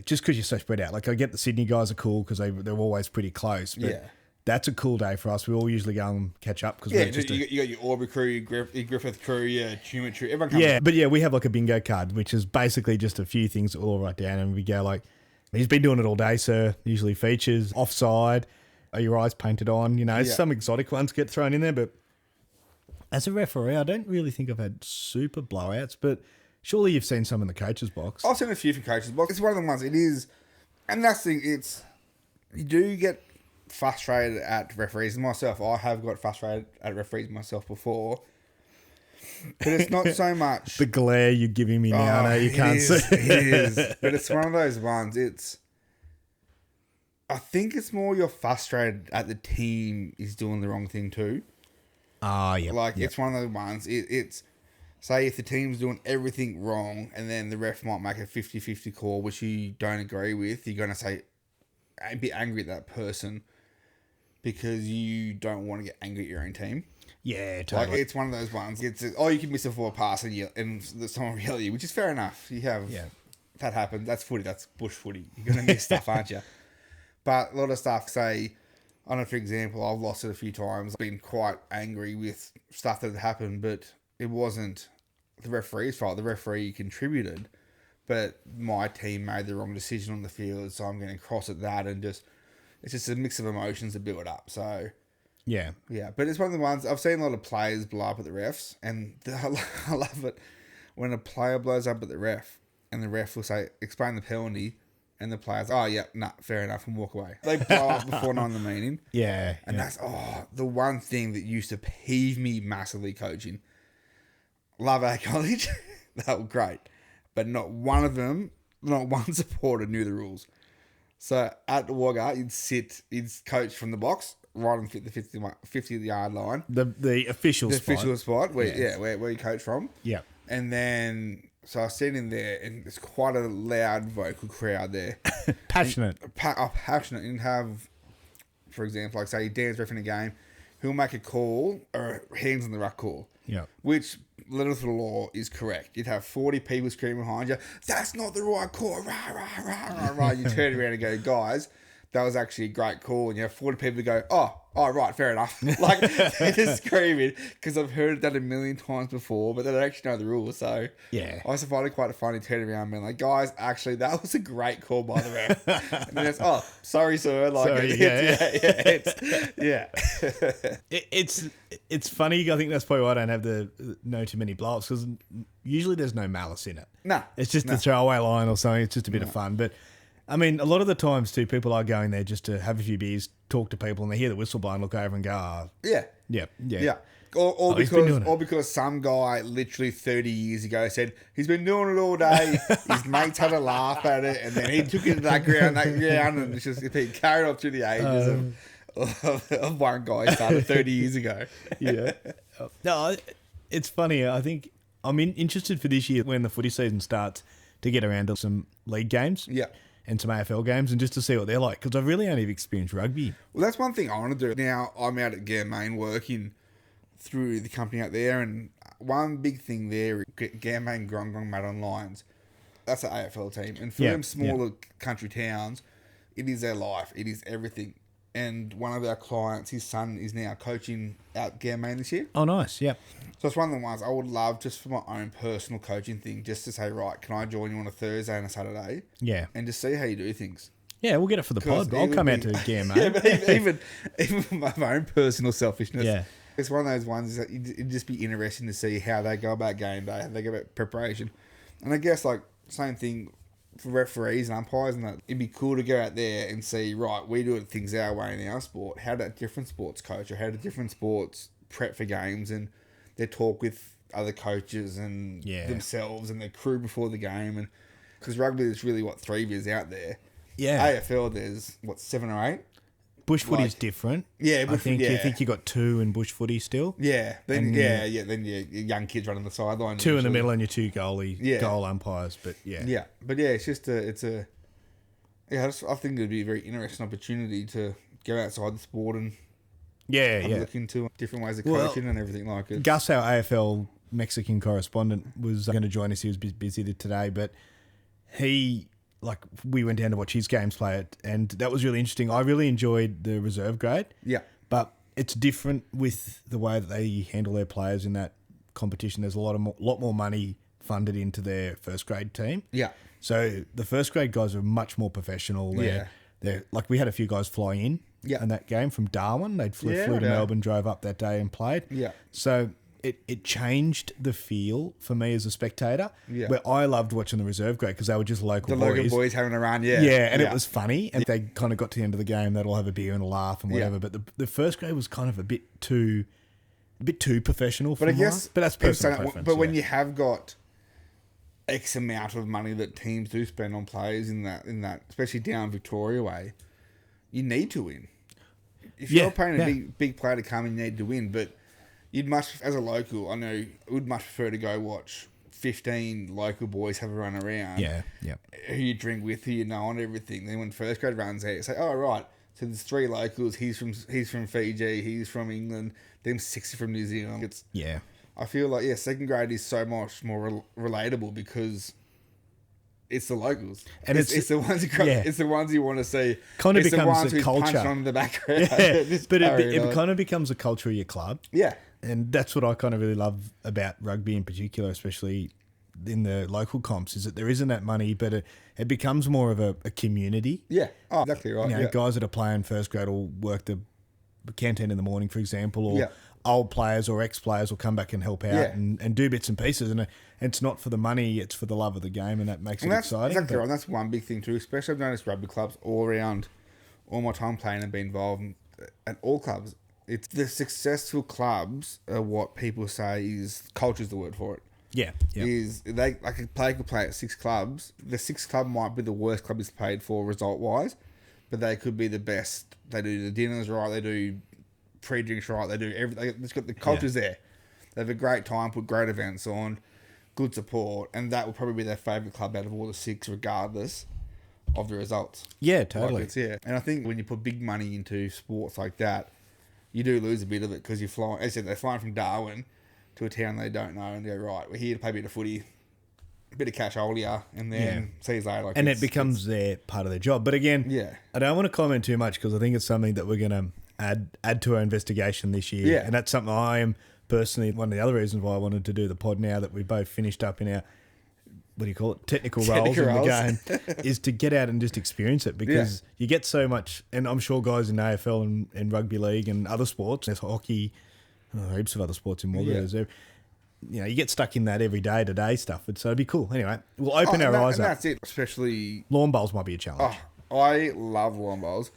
just because you're so spread out. Like, I get the Sydney guys are cool because they're always pretty close. But that's a cool day for us. We all usually go and catch up. Cause you got your Aubrey crew, your Griffith crew, your Tumut crew. Everyone comes. Yeah, but we have like a bingo card, which is basically just a few things that we'll all write down, and we go like, he's been doing it all day, sir. Usually features, offside, are your eyes painted on? Some exotic ones get thrown in there, but as a referee, I don't really think I've had super blowouts, but surely you've seen some in the coach's box. I've seen a few from coach's box. It's one of the ones, it is, and that's the thing, you do get frustrated at referees. Myself, I have got frustrated at referees myself before, but it's not so much the glare you're giving me now. No, you can't see. It is, but it's one of those ones. I think it's more you're frustrated at the team is doing the wrong thing too. It's one of those ones. It's say if the team's doing everything wrong and then the ref might make a 50-50 call which you don't agree with, you're going to say be angry at that person because you don't want to get angry at your own team. Yeah, totally. Like, it's one of those ones. You can miss a forward pass and someone will yell at you, which is fair enough. That happens. That's footy. That's bush footy. You're going to miss stuff, aren't you? But a lot of stuff, say, I don't know, for example, I've lost it a few times. I've been quite angry with stuff that had happened, but it wasn't the referee's fault. The referee contributed, but my team made the wrong decision on the field, so I'm going to cross at that and it's just a mix of emotions that build up. So Yeah. Yeah, but it's one of the ones I've seen a lot of players blow up at the refs, and I love it when a player blows up at the ref, and the ref will say, "Explain the penalty," and the players, "Oh yeah, nah, fair enough," and walk away. They blow up before knowing the meaning. Yeah. And that's the one thing that used to peeve me massively coaching. Love our college, they were great, but not one of them, not one supporter knew the rules. So at the Wagga, you'd coach from the box, right on the 50-yard line. The official spot. The official spot, where you coach from. Yeah. And then, so I was sitting there, and it's quite a loud vocal crowd there. Passionate. Passionate. And have, for example, like say Dan's ref in a game, he'll make a call, or hands on the ruck call. Yeah. Which, letter to the law, is correct. You'd have 40 people screaming behind you, "That's not the right call." Rah, rah, rah, rah, rah. You turn around and go, "Guys, that was actually a great call." And you have 40 people go, oh, right, fair enough. Like, they're just screaming, because I've heard it done a million times before, but they don't actually know the rules. So Yeah. I also find it quite funny turning around and being like, "Guys, actually, that was a great call by the ref." And then it's, "Oh, sorry, sir." Like, Sorry, It's funny. I think that's probably why I don't have know too many blow-ups, because usually there's no malice in it. Nah. It's just a throwaway line or something. It's just a bit of fun. But I mean, a lot of the times too, people are going there just to have a few beers, talk to people, and they hear the whistle blow and look over and go, "Oh, Yeah. yeah." Or because some guy literally 30 years ago said he's been doing it all day. His mates had a laugh at it, and then he took it to that ground, and it's just been carried on through the ages of one guy who started 30 years ago. Yeah. No, it's funny. I think I'm interested for this year when the footy season starts to get around to some league games. Yeah. And some AFL games, and just to see what they're like, because I've really only experienced rugby. Well, that's one thing I want to do. Now, I'm out at Gairmain working through the company out there, and one big thing there is Gairmain Grong Madon Lions. That's an AFL team. And for them smaller country towns, it is their life. It is everything. And one of our clients, his son, is now coaching out Gairmain this year. Oh, nice. Yeah. So it's one of the ones I would love, just for my own personal coaching thing, just to say, right, can I join you on a Thursday and a Saturday? Yeah. And just see how you do things. Yeah, we'll get it for the pod. I'll come out to Gairmain. Yeah, but even for my own personal selfishness. Yeah. It's one of those ones that it'd just be interesting to see how they go about game day, how they go about preparation. And I guess, like, same thing for referees and umpires and that. It'd be cool to go out there and see, right, we do things our way in our sport. How do different sports coach, or how do different sports prep for games, and they talk with other coaches and themselves and their crew before the game. And because rugby, there's really, 3 years out there. Yeah. AFL, there's, 7 or 8? Bush footy's different. Yeah, I think you got 2 in bush footy still. Yeah, then then your young kids running the sideline. 2 in the middle and your 2 goal umpires. But it's just I think it'd be a very interesting opportunity to go outside the sport and look into different ways of coaching and everything like it. Gus, our AFL Mexican correspondent, was going to join us. He was busy today, but we went down to watch his games play it, and that was really interesting. I really enjoyed the reserve grade. Yeah. But it's different with the way that they handle their players in that competition. There's a lot more money funded into their first grade team. Yeah. So the first grade guys are much more professional. They're like, we had a few guys fly in in that game from Darwin. They'd flew to Melbourne, drove up that day and played. Yeah. So it changed the feel for me as a spectator. Yeah. Where I loved watching the reserve grade because they were just local boys. The local boys having a run, and it was funny. And they kind of got to the end of the game, they'd all have a beer and a laugh and whatever. But the first grade was kind of a bit too professional for me. But that's personal preference. But when you have got X amount of money that teams do spend on players in that, especially down Victoria way, you need to win. If you're paying a big player to come in, you need to win. But you'd as a local, I know, would much prefer to go watch 15 local boys have a run around. Yeah. Who you drink with, who you know, and everything. Then when first grade runs out, you say, "Oh right, so there's 3 locals. He's from Fiji. He's from England. Them 6 are from New Zealand." I feel like second grade is so much more relatable because it's the locals, and it's the ones it's the ones you want to see. Kind of becomes a culture on the background. But it kind of becomes a culture of your club. Yeah. And that's what I kind of really love about rugby in particular, especially in the local comps, is that there isn't that money, but it becomes more of a community. Yeah. Oh, exactly right. Guys that are playing first grade will work the canteen in the morning, for example, or Yeah. old players or ex-players will come back and help out Yeah. and do bits and pieces. And it's not for the money, it's for the love of the game, and that makes it exciting. Exactly right. And that's one big thing too, especially I've noticed rugby clubs all around, all my time playing and being involved at all clubs. It's the successful clubs are what people say is culture is the word for it. Yeah. Is they like a player could play at 6 clubs. The 6th club might be the worst club he's played for result wise, but they could be the best. They do the dinners right. They do pre-drinks right. They do everything. It's got the culture's there. They have a great time, put great events on, good support, and that will probably be their favourite club out of all the 6, regardless of the results. Yeah, totally. And I think when you put big money into sports like that, you do lose a bit of it because you're flying. As I said, they're flying from Darwin to a town they don't know, and they go, right, we're here to play a bit of footy, a bit of cash hold you, and then see you later. Like, and it becomes their part of their job. But again, I don't want to comment too much because I think it's something that we're going to add to our investigation this year. Yeah. And that's something I am personally, one of the other reasons why I wanted to do the pod now that we both finished up in our, what do you call it, technical roles in the game, is to get out and just experience it, because you get so much, and I'm sure guys in AFL and rugby league and other sports, there's hockey, heaps of other sports in Wagga, you get stuck in that every day to day stuff. So it'd be cool. Anyway, we'll open our eyes and up. that's it, especially... Lawn bowls might be a challenge. I love lawn bowls.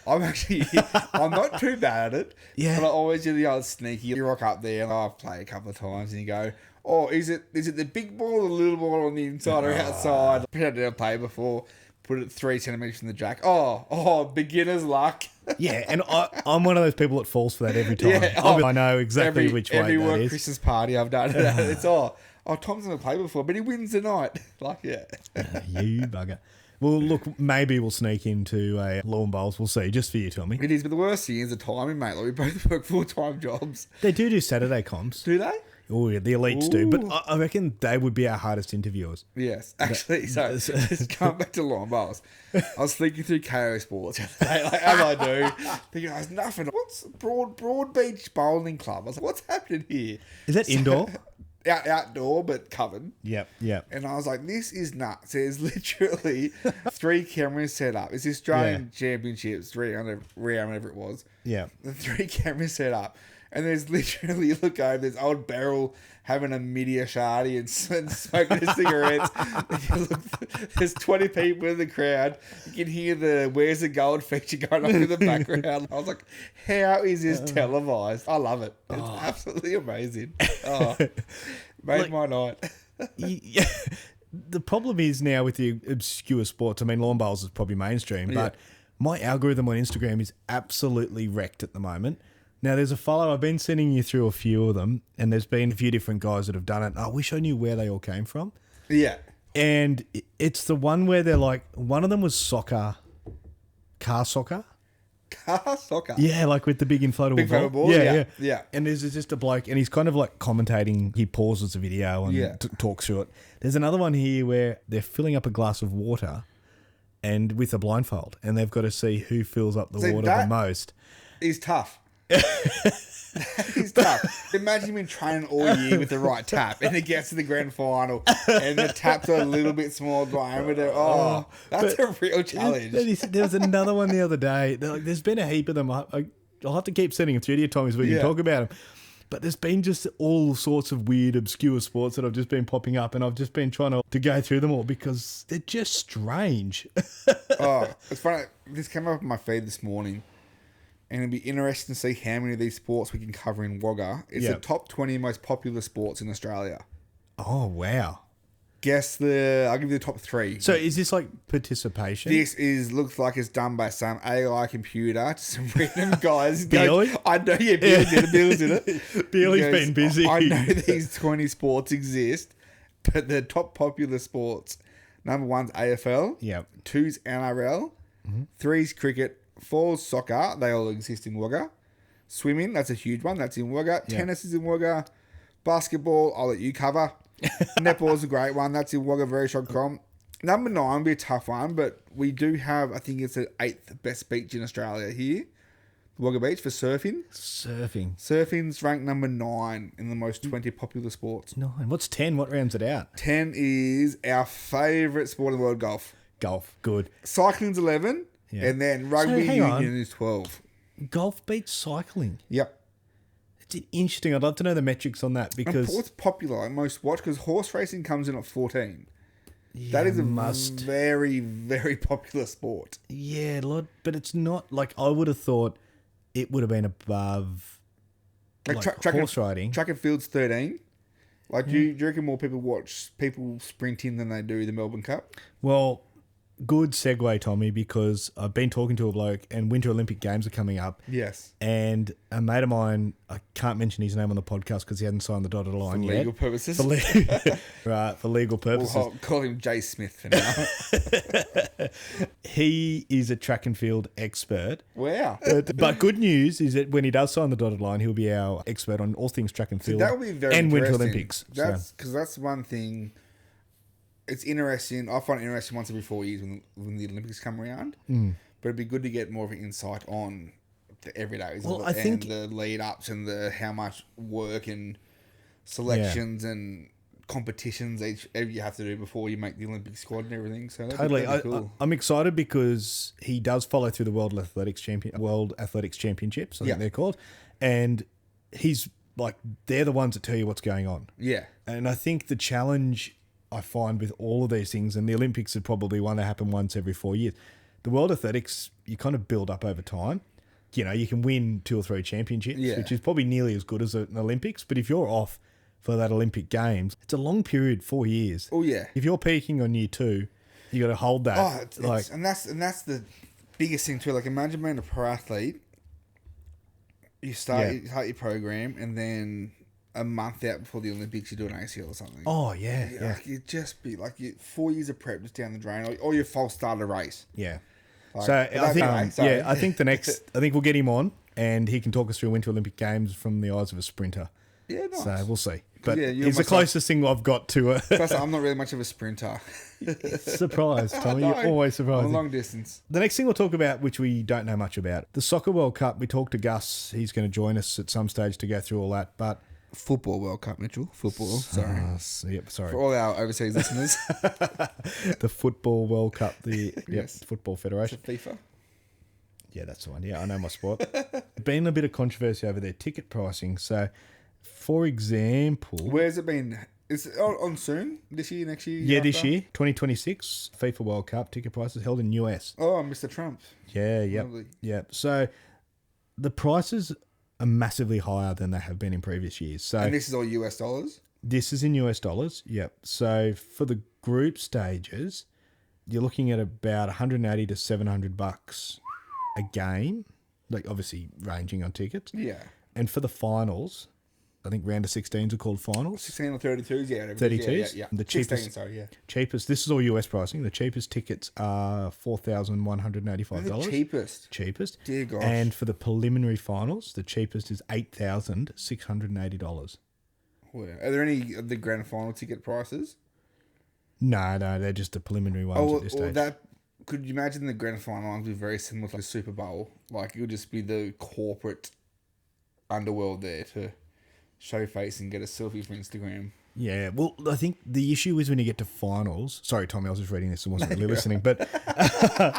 I'm not too bad at it. Yeah. But I always do the old sneaky. You rock up there and I've played a couple of times and you go, oh, is it the big ball or the little ball on the inside or outside? I've never played before. Put it 3 centimetres from the jack. Oh, beginner's luck. Yeah, and I'm one of those people that falls for that every time. I know exactly which way that is. Every work Christmas party I've done it. It's Tom's never played before, but he wins the night. You bugger. Well, look, maybe we'll sneak into lawn bowls. We'll see, just for you, Tommy. It is, but the worst thing is the timing, mate. Like, we both work full-time jobs. They do Saturday comms. Do they? Oh, yeah, the elites do. But I reckon they would be our hardest interviewers. Yes, actually. So, just going back to lawn bowls. I was thinking through KO Sports the other day, like, as I do. Thinking, there's nothing. What's Broad Beach Bowling Club? I was like, what's happening here? Is that indoor? Outdoor, but covered. Yep. And I was like, this is nuts. There's literally 3 cameras set up. It's the Australian Championships, round, whatever it was. Yeah. The 3 cameras set up. And there's literally, you look over, there's old Beryl having a media shardy and smoking his cigarettes. There's 20 people in the crowd. You can hear the Where's the Gold feature going on in the background. I was like, how is this televised? I love it. It's absolutely amazing. Made my night. The problem is now with the obscure sports, I mean, lawn bowls is probably mainstream, but my algorithm on Instagram is absolutely wrecked at the moment. Now, there's a follow, I've been sending you through a few of them, and there's been a few different guys that have done it. I wish I knew where they all came from. Yeah. And it's the one where they're like, one of them was car soccer. Car soccer? Yeah, like with the big inflatable ball. Yeah. And there's just a bloke, and he's kind of like commentating. He pauses the video and talks through it. There's another one here where they're filling up a glass of water and with a blindfold, and they've got to see who fills up the water the most. He's tough. He's tough. Imagine him training all year with the right tap, and he gets to the grand final, and the taps are a little bit small diameter. That's a real challenge. There was another one the other day. There's been a heap of them. I'll have to keep sending them through to you, Tommy, so we can talk about them. But there's been just all sorts of weird, obscure sports that have just been popping up, and I've just been trying to go through them all because they're just strange. It's funny. This came up on my feed this morning. And it'd be interesting to see how many of these sports we can cover in Wagga. It's the top 20 most popular sports in Australia. Oh, wow. I'll give you the top 3. So is this like participation? This looks like it's done by some AI computer to some random guys. Bealey? I know, Bealey's in it. Bealey's been busy. I know these 20 sports exist, but the top popular sports, number 1's AFL. Yep. 2's NRL. 3's cricket. 4's soccer, they all exist in Wagga. Swimming, that's a huge one, that's in Wagga. Tennis is in Wagga. Basketball, I'll let you cover. Netball's a great one, that's in Wagga, very strong comp. Number 9 will be a tough one, but we do have, I think it's the 8th best beach in Australia here. Wagga Beach for surfing. Surfing's ranked number 9 in the most 20 popular sports. 9. What's 10? What rounds it out? 10 is our favourite sport in the world, golf. Golf, good. Cycling's 11. Yeah. And then rugby union is 12. golf beats cycling. Yep. It's interesting. I'd love to know the metrics on that because what's popular, like most watch, because horse racing comes in at 14. That is a very, very popular sport. Yeah, Lord, but it's not like I would have thought it would have been above like horse riding. Track and field's 13. Like, do you reckon more people watch people sprinting than they do the Melbourne Cup? Well, good segue, Tommy, because I've been talking to a bloke and Winter Olympic Games are coming up. Yes. And a mate of mine, I can't mention his name on the podcast because he hasn't signed the dotted line yet. For legal purposes? Right, for legal purposes. We'll call him Jay Smith for now. He is a track and field expert. Wow. But good news is that when he does sign the dotted line, he'll be our expert on all things track and field that would be very and Winter interesting. Olympics. Because that's one thing. It's interesting. I find it interesting once every 4 years when the Olympics come around. But it'd be good to get more of an insight on the everydays I think the lead ups and the how much work and selections and competitions you have to do before you make the Olympic squad and everything. So totally, that'd be cool. I'm excited because he does follow through the World Athletics Championships. I think they're called, and he's like they're the ones that tell you what's going on. Yeah, and I think the challenge I find with all of these things, and the Olympics are probably one that happen once every 4 years. The World Athletics, you kind of build up over time. You know, you can win 2 or 3 championships, which is probably nearly as good as an Olympics. But if you're off for that Olympic Games, it's a long period, 4 years. Oh yeah. If you're peaking on year 2, you got to hold that. And that's the biggest thing too. Like, imagine being a pro athlete. You start your program, and then a month out before the Olympics, you do an ACL or something. Oh, yeah. Like, you'd just be like 4 years of prep just down the drain, or you false start a race. Yeah. Like, so I think I think we'll get him on, and he can talk us through Winter Olympic Games from the eyes of a sprinter. Yeah, nice. So we'll see. But yeah, he's the closest thing I've got to a... Plus, I'm not really much of a sprinter. Surprise, Tommy. You're always surprising. I'm a long distance. The next thing we'll talk about, which we don't know much about, the Soccer World Cup. We talked to Gus. He's going to join us at some stage to go through all that, but... Football World Cup, Mitchell. Football. Sorry. Sorry. For all our overseas listeners. The Football World Cup. Yes. Football Federation. FIFA. Yeah, that's the one. Yeah, I know my sport. Been a bit of controversy over their ticket pricing. So, for example... Where's it been? Is it on soon? This year, next year? Yeah, this year. 2026 FIFA World Cup ticket prices held in US. Oh, Mr. Trump. Yeah, yep. Lovely. Yep. So, the prices are massively higher than they have been in previous years. So, And this is all US dollars? This is in US dollars, yep. So, for the group stages, you're looking at about $180 to $700 a game, like obviously ranging on tickets. Yeah. And for the finals, I think round of 16s are called finals. 16 or 32s, yeah. 32s? Yeah. The cheapest, 16, sorry, yeah. Cheapest, this is all US pricing. The cheapest tickets are $4,185. The cheapest? Cheapest. Dear gosh. And for the preliminary finals, the cheapest is $8,680. Wow. Are there any of the grand final ticket prices? No, they're just the preliminary ones at this stage. Could you imagine the grand final ones be very similar to the Super Bowl? Like, it would just be the corporate underworld there to show face and get a selfie for Instagram. Yeah, well, I think the issue is when you get to finals. Sorry, Tommy, I was just reading this and wasn't really listening, but I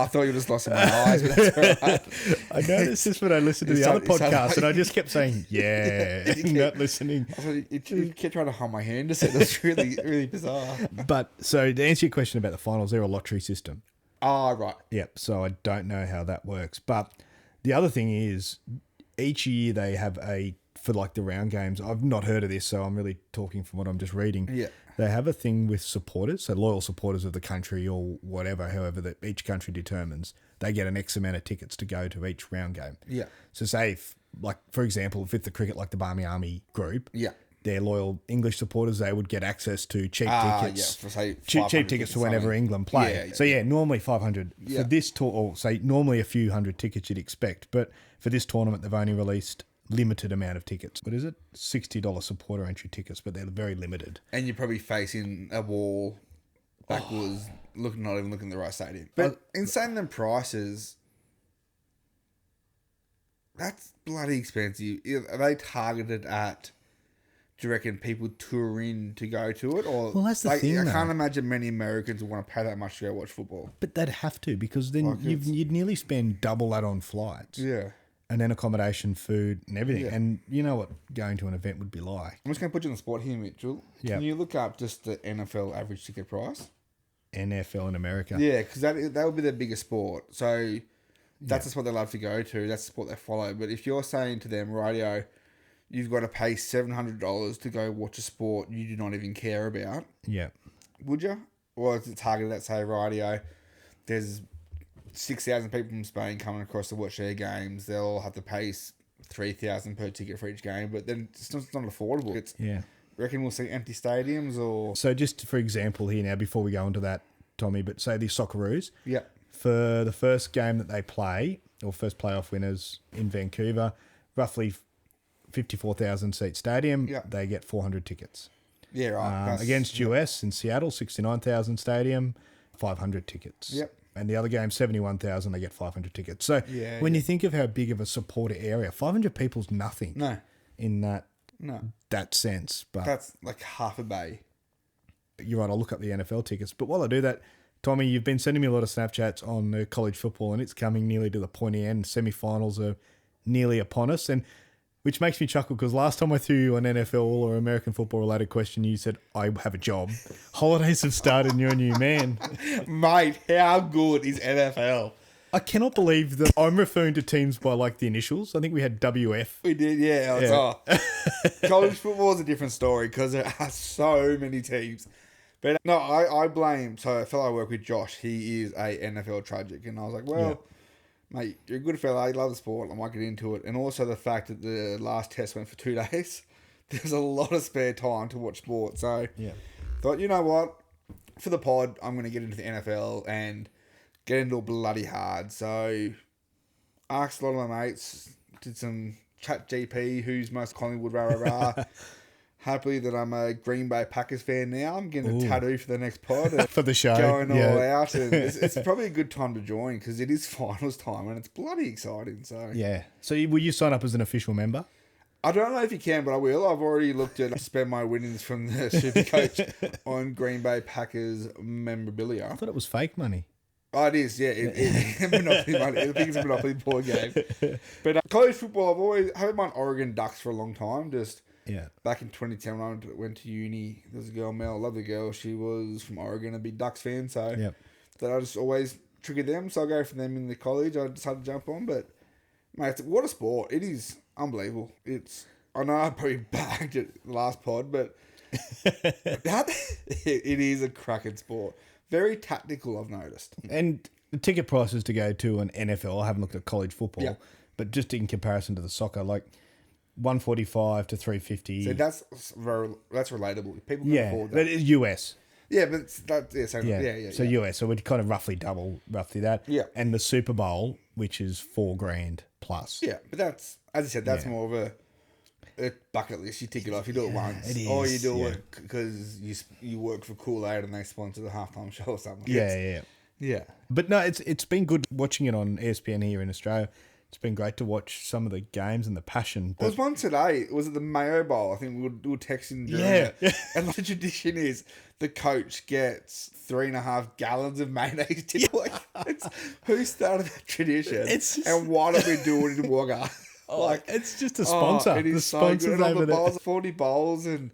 thought you were just lost in my eyes, but that's all right. I noticed this when I listened to the other podcast, and I just kept saying, yeah, not listening. You kept trying to hold my hand to say that's really, really bizarre. But, so to answer your question about the finals, they're a lottery system. Oh, right. Yep, so I don't know how that works. But the other thing is, each year they have for like the round games, I've not heard of this, so I'm really talking from what I'm just reading. Yeah. They have a thing with supporters, so loyal supporters of the country or whatever, however that each country determines, they get an X amount of tickets to go to each round game. Yeah. So say, for example, if it's the cricket, like the Barmy Army group, yeah, their loyal English supporters, they would get access to cheap tickets. Yeah, for say cheap tickets for whenever England play. Yeah. So normally 500 for this tour, or say normally a few hundred tickets you'd expect, but for this tournament they've only released limited amount of tickets. What is it? $60 supporter entry tickets, but they're very limited. And you're probably facing a wall backwards, not even looking at the right stadium. But in saying them prices, that's bloody expensive. Are they targeted at Do you reckon people tour in to go to it? Or, Well, that's the like, thing, I though. can't imagine many Americans would want to pay that much to go watch football. But they'd have to, because then Like, you'd nearly spend double that on flights. Yeah. And then accommodation, food, and everything. Yeah. And you know what going to an event would be like. I'm just going to put you on the spot here, Mitchell. Yeah. Can you look up just the NFL average ticket price? NFL in America. Yeah, because that would be their biggest sport. So that's the sport they love to go to. That's the sport they follow. But if you're saying to them, radio, you've got to pay $700 to go watch a sport you do not even care about, Yeah. would you? Or is it targeted at, say, radio, there's 6,000 people from Spain coming across to watch their games. They'll all have to pay $3,000 per ticket for each game, but then it's not affordable. Yeah. Reckon we'll see empty stadiums or... So just for example here now, before we go into that, Tommy, but say the Socceroos, Yeah. for the first game that they play, or first playoff winners in Vancouver, roughly 54,000 seat stadium, Yeah. they get 400 tickets. Yeah, right. Against US in Seattle, 69,000 stadium, 500 tickets. Yep. And the other game, 71,000, they get 500 tickets. So when you think of how big of a supporter area, 500 people's nothing No. in that No. sense. But That's like half a bay. you're right, I'll look up the NFL tickets. But while I do that, Tommy, you've been sending me a lot of Snapchats on college football, and it's coming nearly to the pointy end. Semi-finals are nearly upon us, and which makes me chuckle because last time I threw you an NFL or American football related question, you said, I have a job. Holidays have started and you're a new man. Mate, how good is NFL? I cannot believe that I'm referring to teams by like the initials. I think we had WF. We did, yeah. College football is a different story because there are so many teams. But no, I blame... So a fellow I work with, Josh, he is a NFL tragic. And I was like, well, mate, you're a good fella. You love the sport. I might get into it. And also the fact that the last test went for 2 days. There's a lot of spare time to watch sport. So thought, you know what? For the pod, I'm going to get into the NFL and get into it bloody hard. So asked a lot of my mates, did some chat GP, who's most Collingwood, rah, rah, rah. Happily that I'm a Green Bay Packers fan now. I'm getting a tattoo for the next pod. And For the show. going all out. And it's probably a good time to join because it is finals time and it's bloody exciting. So Yeah. So will you sign up as an official member? I don't know if you can, but I will. I've already looked at spend my winnings from the SuperCoach on Green Bay Packers memorabilia. I thought it was fake money. Oh, it is, yeah. Monopoly money. I think it's a Monopoly board game. But college football, I've had my Oregon Ducks for a long time. Just back in 2010 when I went to uni, there was a girl, Mel, I love the girl. She was from Oregon, a big Ducks fan. So that I just always triggered them. So I go for them in the college. I decided to jump on. But, mate, what a sport. It is unbelievable. I know I probably bagged it the last pod, but it is a cracking sport. Very tactical, I've noticed. And the ticket prices to go to an NFL, I haven't looked at college football, but just in comparison to the soccer, like $145 to $350. So that's relatable. People can afford that. That is US. Yeah, but So US, so we'd kind of roughly that. Yeah. And the Super Bowl, which is $4,000 plus. Yeah, but that's, as I said, that's more of a bucket list. You tick it off. You do it once, it is, or you do it because you work for Kool-Aid and they sponsor the halftime show or something. Yeah. But no, it's been good watching it on ESPN here in Australia. It's been great to watch some of the games and the passion. There was one today. Was it the Mayo Bowl? I think we were texting during it. And the tradition is the coach gets 3.5 gallons of mayonnaise. Like, who started that tradition? And why don't we do it in Wagga? It's just a sponsor. It is the so sponsors good. And over the there. bowls, 40 bowls, and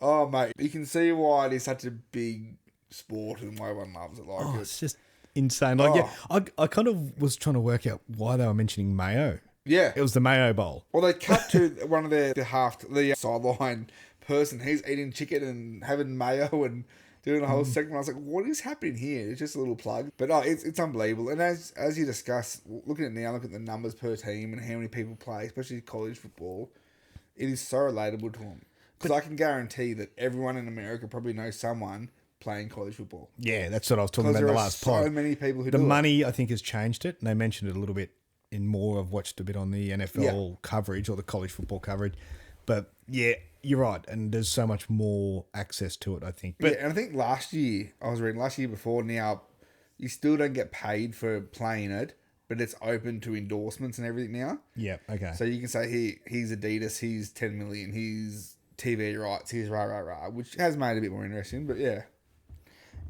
mate, you can see why it is such a big sport and why everyone loves it. Like It's just insane. Like, I kind of was trying to work out why they were mentioning mayo. Yeah, It was the Mayo Bowl. well, they cut to one of the sideline person. He's eating chicken and having mayo and doing a whole segment. I was like, what is happening here? It's just a little plug. But it's unbelievable. And as you discuss, looking at the numbers per team and how many people play, especially college football, it is so relatable to them. Because I can guarantee that everyone in America probably knows someone playing college football. Yeah, that's what I was talking about in the last pod. pod. So many people who the do money, I think, has changed it. And they mentioned it a little bit in more. I've watched a bit on the NFL coverage or the college football coverage. But yeah, you're right. And there's so much more access to it, I think. But and I think last year before now, you still don't get paid for playing it, but it's open to endorsements and everything now. yeah, okay. So you can say, he's Adidas, he's 10 million, he's TV rights, here's rah, which has made it a bit more interesting, but yeah.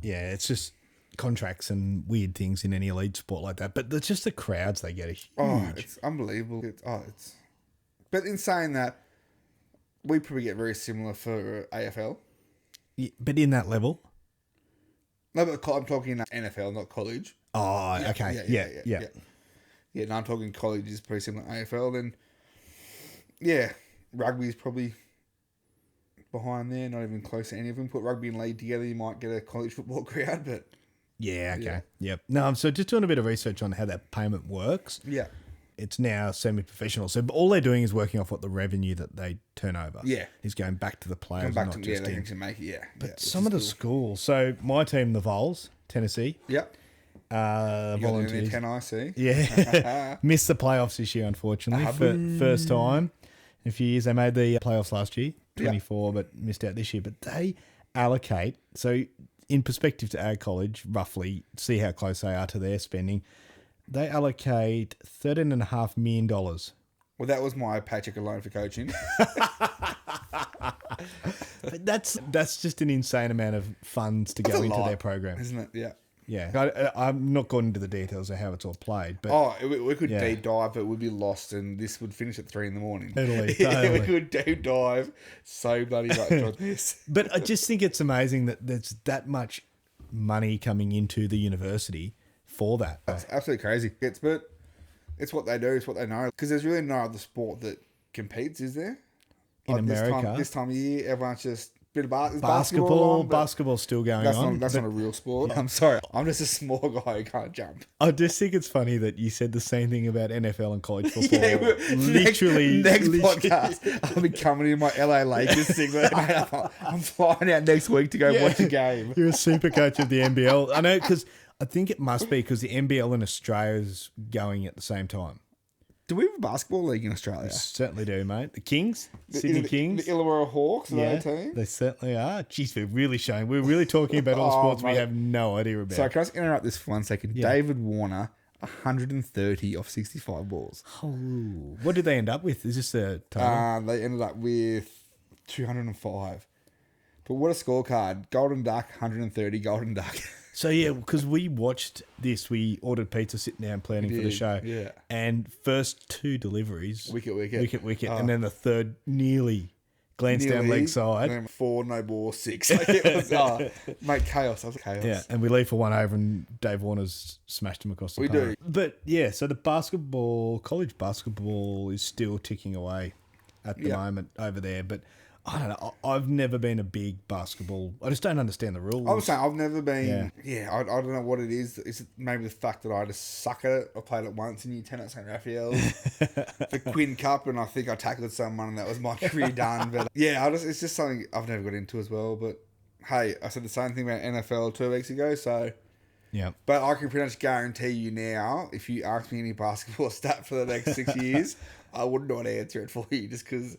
Yeah, it's just contracts and weird things in any elite sport like that. But just the crowds they get are huge. Oh, it's unbelievable. But in saying that, we probably get very similar for AFL. Yeah, but in that level? No, but I'm talking NFL, not college. Oh, okay. Yeah. Yeah, no, I'm talking college is pretty similar to AFL. Then, yeah, rugby is probably behind there, not even close to any of them. Put rugby and league together, you might get a college football crowd, but... Yeah, okay. Yep. No, so just doing a bit of research on how that payment works. Yeah. It's now semi-professional. So all they're doing is working off what the revenue that they turn over. Yeah. Is going back to the players. Come back not to just they in. can make it, yeah. But some of the schools. So my team, the Vols, Tennessee. Yep. Volunteers. 10, I see. Yeah. Missed the playoffs this year, unfortunately. First time in a few years. They made the playoffs last year, 24, but missed out this year. But they allocate, so in perspective to our college, roughly, see how close they are to their spending, they allocate $13.5 million. Well, that was my paycheck alone for coaching. But that's just an insane amount of funds to go into their program. Isn't it? Yeah. Yeah. I'm not going into the details of how it's all played. But we could deep dive, but we'd be lost, and this would finish at 3 a.m. Totally. We could deep dive so bloody much on this. But I just think it's amazing that there's that much money coming into the university for that. That's absolutely crazy. But it's what they do. It's what they know. Because there's really no other sport that competes, is there? In America. This time of year, everyone's just... Bit of basketball. Basketball's still going on. That's not a real sport. I'm sorry. I'm just a small guy who can't jump. I just think it's funny that you said the same thing about NFL and college football. Literally. Next podcast, I'll be coming in my LA Lakers segment. I'm flying out next week to go watch a game. You're a super coach of the NBL. I know, because I think it must be because the NBL in Australia is going at the same time. Do we have a basketball league in Australia? We certainly do, mate. The Kings, Sydney Kings. The Illawarra Hawks, are they a team? They certainly are. Jeez, we're really showing. We're really talking about all sports we have no idea about. So can I just interrupt this for 1 second? Yeah. David Warner, 130 off 65 balls. Oh, what did they end up with? Is this a total? They ended up with 205. But what a scorecard. Golden Duck, 130, Golden Duck. So, yeah, because we watched this, we ordered pizza sitting down planning for the show. Yeah. And first 2 deliveries. Wicket. And then the third nearly glanced down leg side. And then 4, no ball, 6. Like it was, mate, chaos. That was chaos. Yeah, and we leave for one over and Dave Warner's smashed him across the park. We do. But, yeah, so the college basketball is still ticking away at the moment over there. But I don't know. I've never been a big basketball. I just don't understand the rules. I'm saying I've never been. Yeah, I don't know what it is. Is it maybe the fact that I just suck at it? I played it once in year 10 at St. Raphael's, the Quinn Cup, and I think I tackled someone, and that was my career done. But yeah, it's just something I've never got into as well. But hey, I said the same thing about NFL 2 weeks ago. So yeah, but I can pretty much guarantee you now, if you ask me any basketball stat for the next 6 years, I would not answer it for you, just because.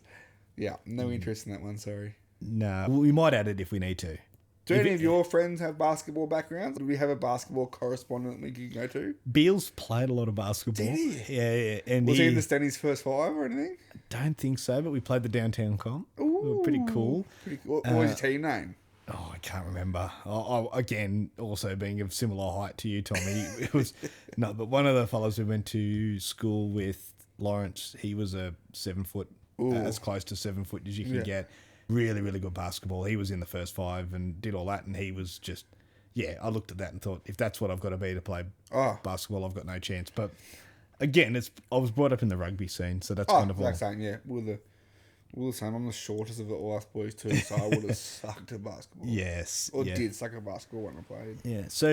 Yeah, no interest in that one, sorry. No, we might add it if we need to. Do any of your friends have basketball backgrounds? Do we have a basketball correspondent we can go to? Beals played a lot of basketball. Did he? Yeah. And was he in the Stenny's first 5 or anything? Don't think so, but we played the downtown comp. Ooh, we were pretty cool. What was your team name? Oh, I can't remember. Again, also being of similar height to you, Tommy. It was no, but one of the fellows we went to school with, Lawrence, he was a 7 foot. As close to 7 foot as you can get. Really, really good basketball. He was in the first 5 and did all that, and he was just, I looked at that and thought, if that's what I've got to be to play basketball, I've got no chance. But again, I was brought up in the rugby scene, so that's kind of like saying, we're the same. I'm the shortest of all us boys too, so I would have sucked at basketball. Yes. Or did suck at basketball when I played. Yeah, so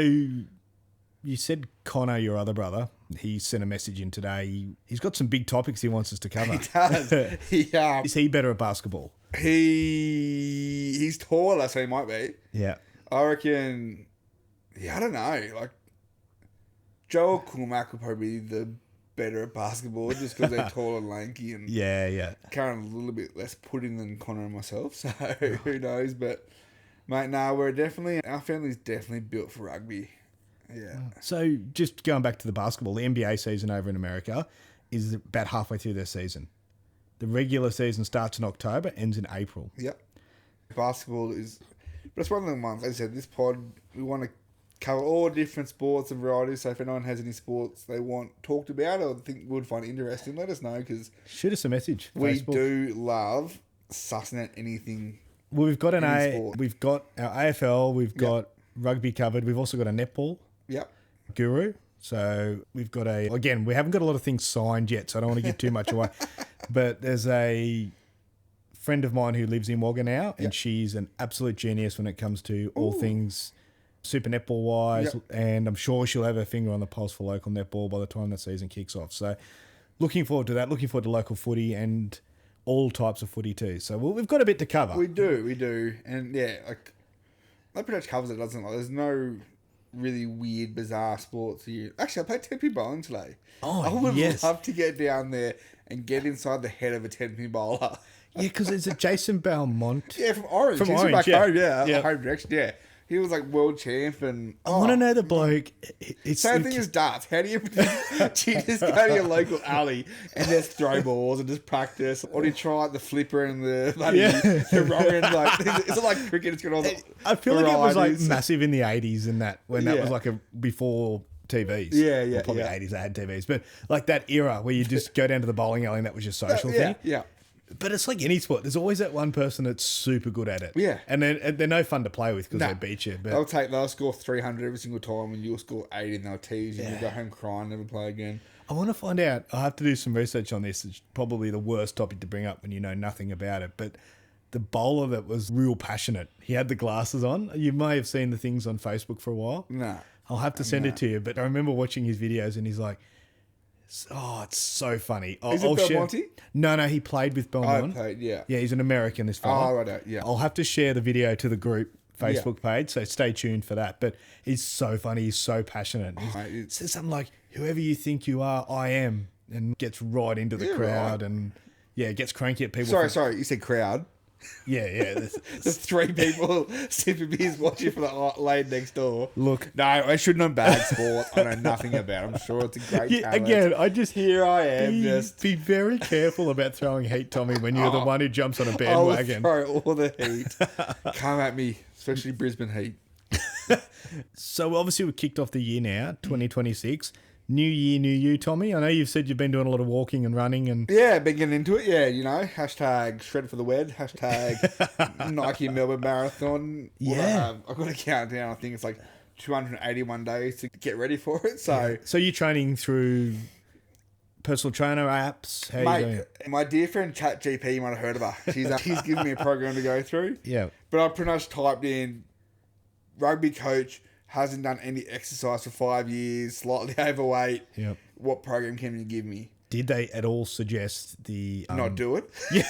you said Connor, your other brother, he sent a message in today. He's got some big topics he wants us to cover. He does. Is he better at basketball? He's taller, so he might be. Yeah. I reckon, I don't know. Like, Joel Kumack will probably be the better at basketball just because they're tall and lanky and carrying a little bit less pudding than Connor and myself. So who knows? But, mate, our family's definitely built for rugby. Yeah. So just going back to the basketball, the NBA season over in America is about halfway through their season. The regular season starts in October, ends in April. Yep. Basketball is... But it's one of the ones, as I said, this pod, we want to cover all different sports and varieties. So if anyone has any sports they want talked about or think would find interesting, let us know, because... Shoot us a message. We Facebook. do love sussing out anything. Well, we've got sport. we've got our AFL, we've got rugby covered. We've also got a netball guru. So we've got again, we haven't got a lot of things signed yet, so I don't want to give too much away. But there's a friend of mine who lives in Wagga now, and she's an absolute genius when it comes to all things super netball wise. And I'm sure she'll have her finger on the pulse for local netball by the time the season kicks off. So looking forward to that. Looking forward to local footy and all types of footy too. So we've got a bit to cover. We do. And like that pretty much covers it, doesn't it? Like, there's no really weird, bizarre sports here. Actually, I played 10-pin bowling today. Oh, I would love to get down there and get inside the head of a 10-pin bowler. Yeah, because it's a Jason Belmont. Yeah, from Orange. From He's Orange, back home, Yeah. home direction, yeah. He was like world champ and... I want to know the bloke. Same thing as darts. How do you just go to your local alley and just throw balls and just practice? Or do you try the flipper and the wrong end? Like, it's not like cricket. It's got all the I feel like it was like varieties. massive in the 80s and that, when that was like before TVs. Yeah. Well, probably 80s they had TVs. But like that era where you just go down to the bowling alley and that was your social thing. Yeah. But it's like any sport. There's always that one person that's super good at it. Yeah. And they're no fun to play with because they beat you. But They'll score 300 every single time and you'll score 80 and they'll tease you and you'll go home crying, never play again. I want to find out. I have to do some research on this. It's probably the worst topic to bring up when you know nothing about it. But the bowler that was real passionate, he had the glasses on. You may have seen the things on Facebook for a while. No. I'll have to send it to you. But I remember watching his videos and he's like, it's so funny. Is it Belmonte? No, he played with Belmont. Yeah, he's an American, this fella. Oh, right, yeah. I'll have to share the video to the group Facebook page, so stay tuned for that. But he's so funny. He's so passionate. He says something like, whoever you think you are, I am, and gets right into the crowd and gets cranky at people. Sorry, you said crowd. Yeah. There's 3 people sipping beers watching from the lane next door. Look. No, I shouldn't know bad sport. I know nothing about it. I'm sure it's a great talent. Again, Here I am. Be very careful about throwing heat, Tommy, when you're the one who jumps on a bandwagon. I'll throw all the heat. Come at me, especially Brisbane heat. So obviously we've kicked off the year now, 2026. New year, new you, Tommy. I know you've said you've been doing a lot of walking and running and... Yeah, been getting into it. Yeah, hashtag shred for the wed. Hashtag Nike Melbourne Marathon. Yeah. I've got a countdown. I think it's like 281 days to get ready for it. So you're training through personal trainer apps? How are you doing it? My dear friend ChatGPT, you might have heard of her. She's given me a program to go through. Yeah. But I pretty much typed in rugby coach, hasn't done any exercise for 5 years, slightly overweight. Yep. What program can you give me? Did they at all suggest the... Not do it? Yeah.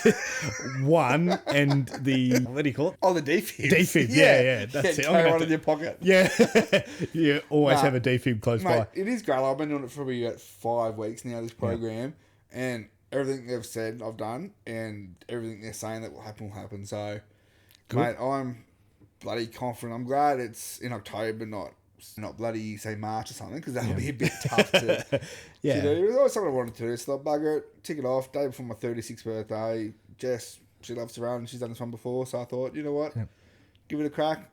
One, and the... What do you call it? Oh, the defib. Defib, yeah. That's it. Carry one in your pocket. Yeah. You always have a defib close by. It is great. I've been doing it for probably about 5 weeks now, this program. Yeah. And everything they've said, I've done. And everything they're saying that will happen. So, good. Mate, I'm bloody confident. I'm glad it's in October, not bloody, say, March or something, because that'll be a bit tough to do. It was always something I wanted to do. So, bugger it, tick it off. Day before my 36th birthday. Jess, she loves to run. She's done this one before. So I thought, you know what? Yep. Give it a crack.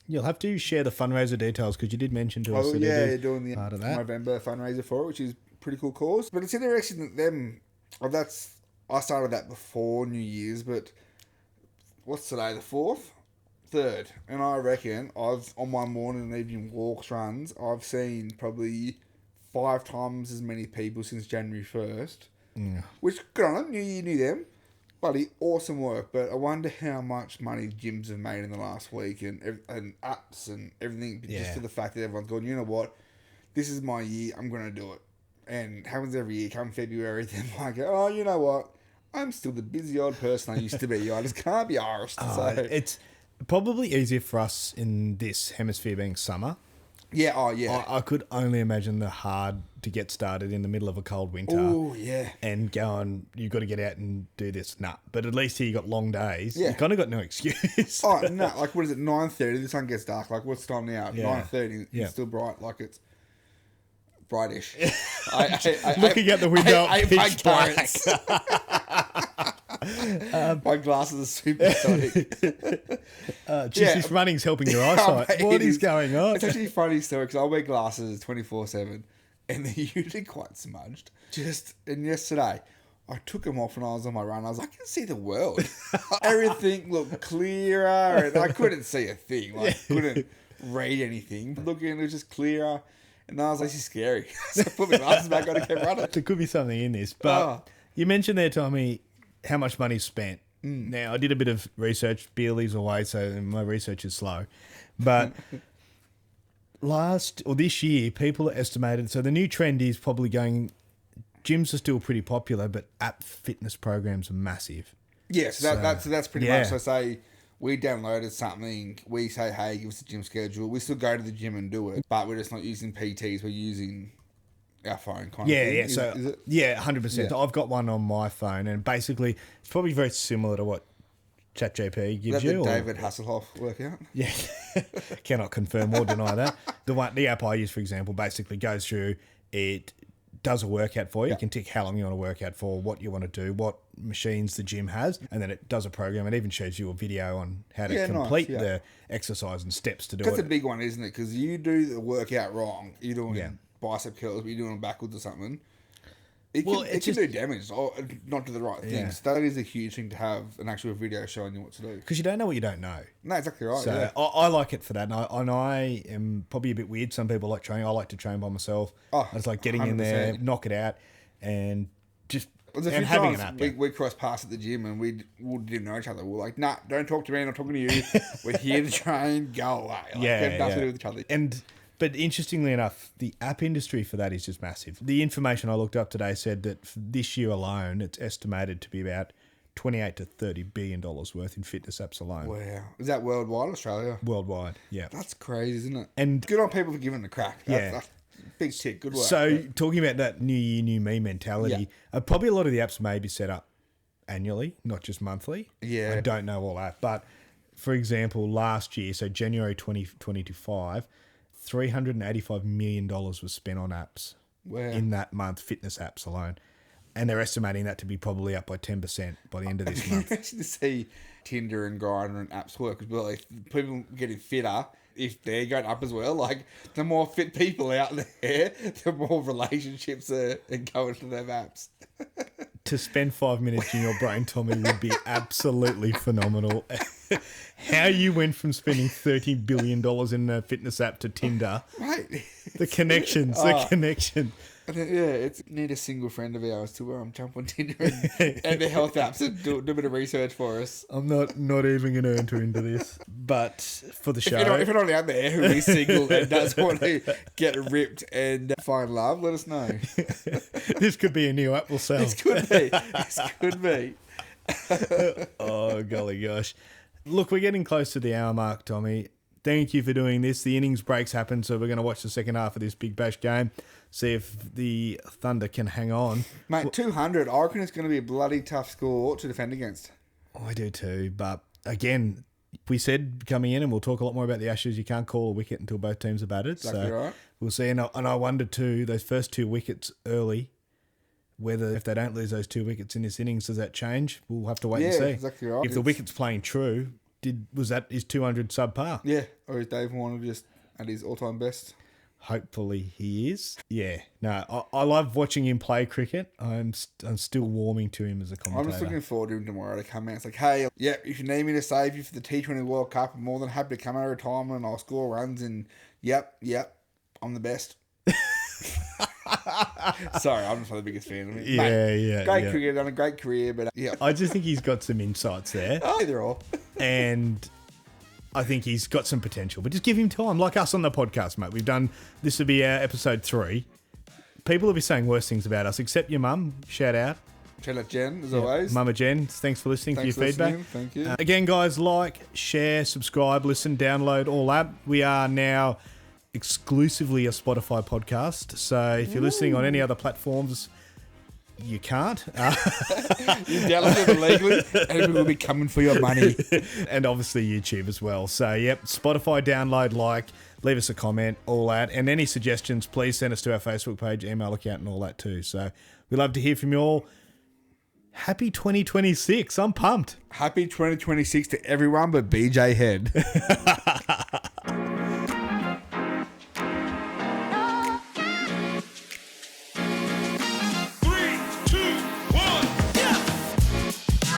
You'll have to share the fundraiser details because you did mention to us that you're doing the November fundraiser for it, which is a pretty cool cause. But it's interesting that I started that before New Year's, but what's today, the 4th? 3rd, and I reckon I've on my morning and evening walks, runs, I've seen probably 5 times as many people since January 1st. Yeah. Which, good on them, new year, new them. Bloody awesome work, but I wonder how much money gyms have made in the last week and apps and everything, just for the fact that everyone's gone, you know what, this is my year, I'm going to do it. And it happens every year, come February, then I go, oh, you know what, I'm still the busy old person I used to be. I just can't be arsed. It's probably easier for us in this hemisphere being summer. Yeah, I could only imagine the hard to get started in the middle of a cold winter. Oh, yeah. And going, you've got to get out and do this. Nah. But at least here you got long days. Yeah. You kind of got no excuse. Oh, no. Like, what is it, 9:30? The sun gets dark. Like, what's the time now? Yeah. 9:30. It's still bright. Like, it's brightish. Looking out the window, pitch black. My glasses are supersonic. This running's helping your eyesight. Mate, What is going on? It's actually a funny story because I wear glasses 24/7 and they're usually quite smudged. And yesterday, I took them off when I was on my run. I was like, I can see the world. Everything looked clearer and I couldn't see a thing. Like, couldn't read anything. Looking, it was just clearer. And I was like, this is scary. So I put my glasses back on and kept running. There could be something in this. But you mentioned there, Tommy, how much money's spent. Now, I did a bit of research. Beerley's away, so my research is slow. But this year, people are estimated. So the new trend is probably going, gyms are still pretty popular, but app fitness programs are massive. Yeah, so that's pretty much. So say we downloaded something, we say, hey, give us a gym schedule. We still go to the gym and do it, but we're just not using PTs. We're using our phone kind of thing. Yeah. So is it? yeah, 100%. Yeah. I've got one on my phone, and basically it's probably very similar to what ChatGPT gives you. The David Hasselhoff workout? Yeah, cannot confirm or deny that. The app I use, for example, basically goes through, it does a workout for you. You can tick how long you want to work out for, what you want to do, what machines the gym has, and then it does a program. It even shows you a video on how to complete the exercise and steps to do That's it. a big one, isn't it? Because you do the workout wrong. You're doing bicep curls, but you're doing them backwards or something. It can do damage or not do the right things. Yeah. So that is a huge thing to have an actual video showing you what to do. Because you don't know what you don't know. No, exactly right. So I like it for that. And I am probably a bit weird. Some people like training. I like to train by myself. I just like getting 100%. In there, knock it out, and just and having an app. We crossed paths at the gym and we didn't know each other. We're like, nah, don't talk to me. I'm not talking to you. We're here to train. Go away. Like, nothing to do with each other. But interestingly enough, the app industry for that is just massive. The information I looked up today said that for this year alone, it's estimated to be about $28 to $30 billion worth in fitness apps alone. Wow. Is that worldwide, Australia? Worldwide, yeah. That's crazy, isn't it? And good on people for giving it a crack. That's big shit. Good work. So talking about that new year, new me mentality, probably a lot of the apps may be set up annually, not just monthly. Yeah. I don't know all that. But for example, last year, so January 2025, $385 million was spent on apps in that month, fitness apps alone. And they're estimating that to be probably up by 10% by the end of this month. Imagine to see Tinder and Grindr and apps work as well. Like, people getting fitter, if they're going up as well. Like, the more fit people out there, the more relationships are going to them apps. To spend 5 minutes in your brain, Tommy, would be absolutely phenomenal. How you went from spending $30 billion in a fitness app to Tinder. Right. The connections, the connection. It's need a single friend of ours to jump on Tinder and the health apps and do a bit of research for us. I'm not even going to enter into this. But for the show... If you're not out there who is single and does want to get ripped and find love, let us know. This could be a new app we'll sell. This could be. This could be. Oh, golly gosh. Look, we're getting close to the hour mark, Tommy. Thank you for doing this. The innings breaks happen, so we're going to watch the second half of this Big Bash game, see if the Thunder can hang on. Mate, 200, I reckon it's going to be a bloody tough score to defend against. I do too, but again, we said coming in, and we'll talk a lot more about the Ashes, you can't call a wicket until both teams are batted. Exactly right. We'll see. And I wonder too, those first 2 wickets early, whether if they don't lose those 2 wickets in this innings, does that change? We'll have to wait and see. Yeah, exactly right. If the wicket's playing true, is 200 subpar? Yeah, or is Dave Warner just at his all-time best? Hopefully he is. Yeah. No, I love watching him play cricket. I'm still warming to him as a commentator. I'm just looking forward to him tomorrow to come out. It's like, hey, if you need me to save you for the T20 World Cup, I'm more than happy to come out of retirement and I'll score runs and yep, I'm the best. Sorry, I'm just not the biggest fan of him. Yeah. Great career, done a great career, but I just think he's got some insights there. Either or. And I think he's got some potential, but just give him time. Like us on the podcast, mate. This will be our episode 3. People will be saying worse things about us, except your mum. Shout out. Shout out Jen, as always. Mama Jen, thanks for listening, for your feedback. Thank you. Again, guys, like, share, subscribe, listen, download, all that. We are now exclusively a Spotify podcast. So if you're listening on any other platforms, you can't. You download it illegally and we will be coming for your money. And obviously YouTube as well. So, yep, Spotify, download, like, leave us a comment, all that. And any suggestions, please send us to our Facebook page, email account and all that too. So we love to hear from you all. Happy 2026. I'm pumped. Happy 2026 to everyone but BJ Head.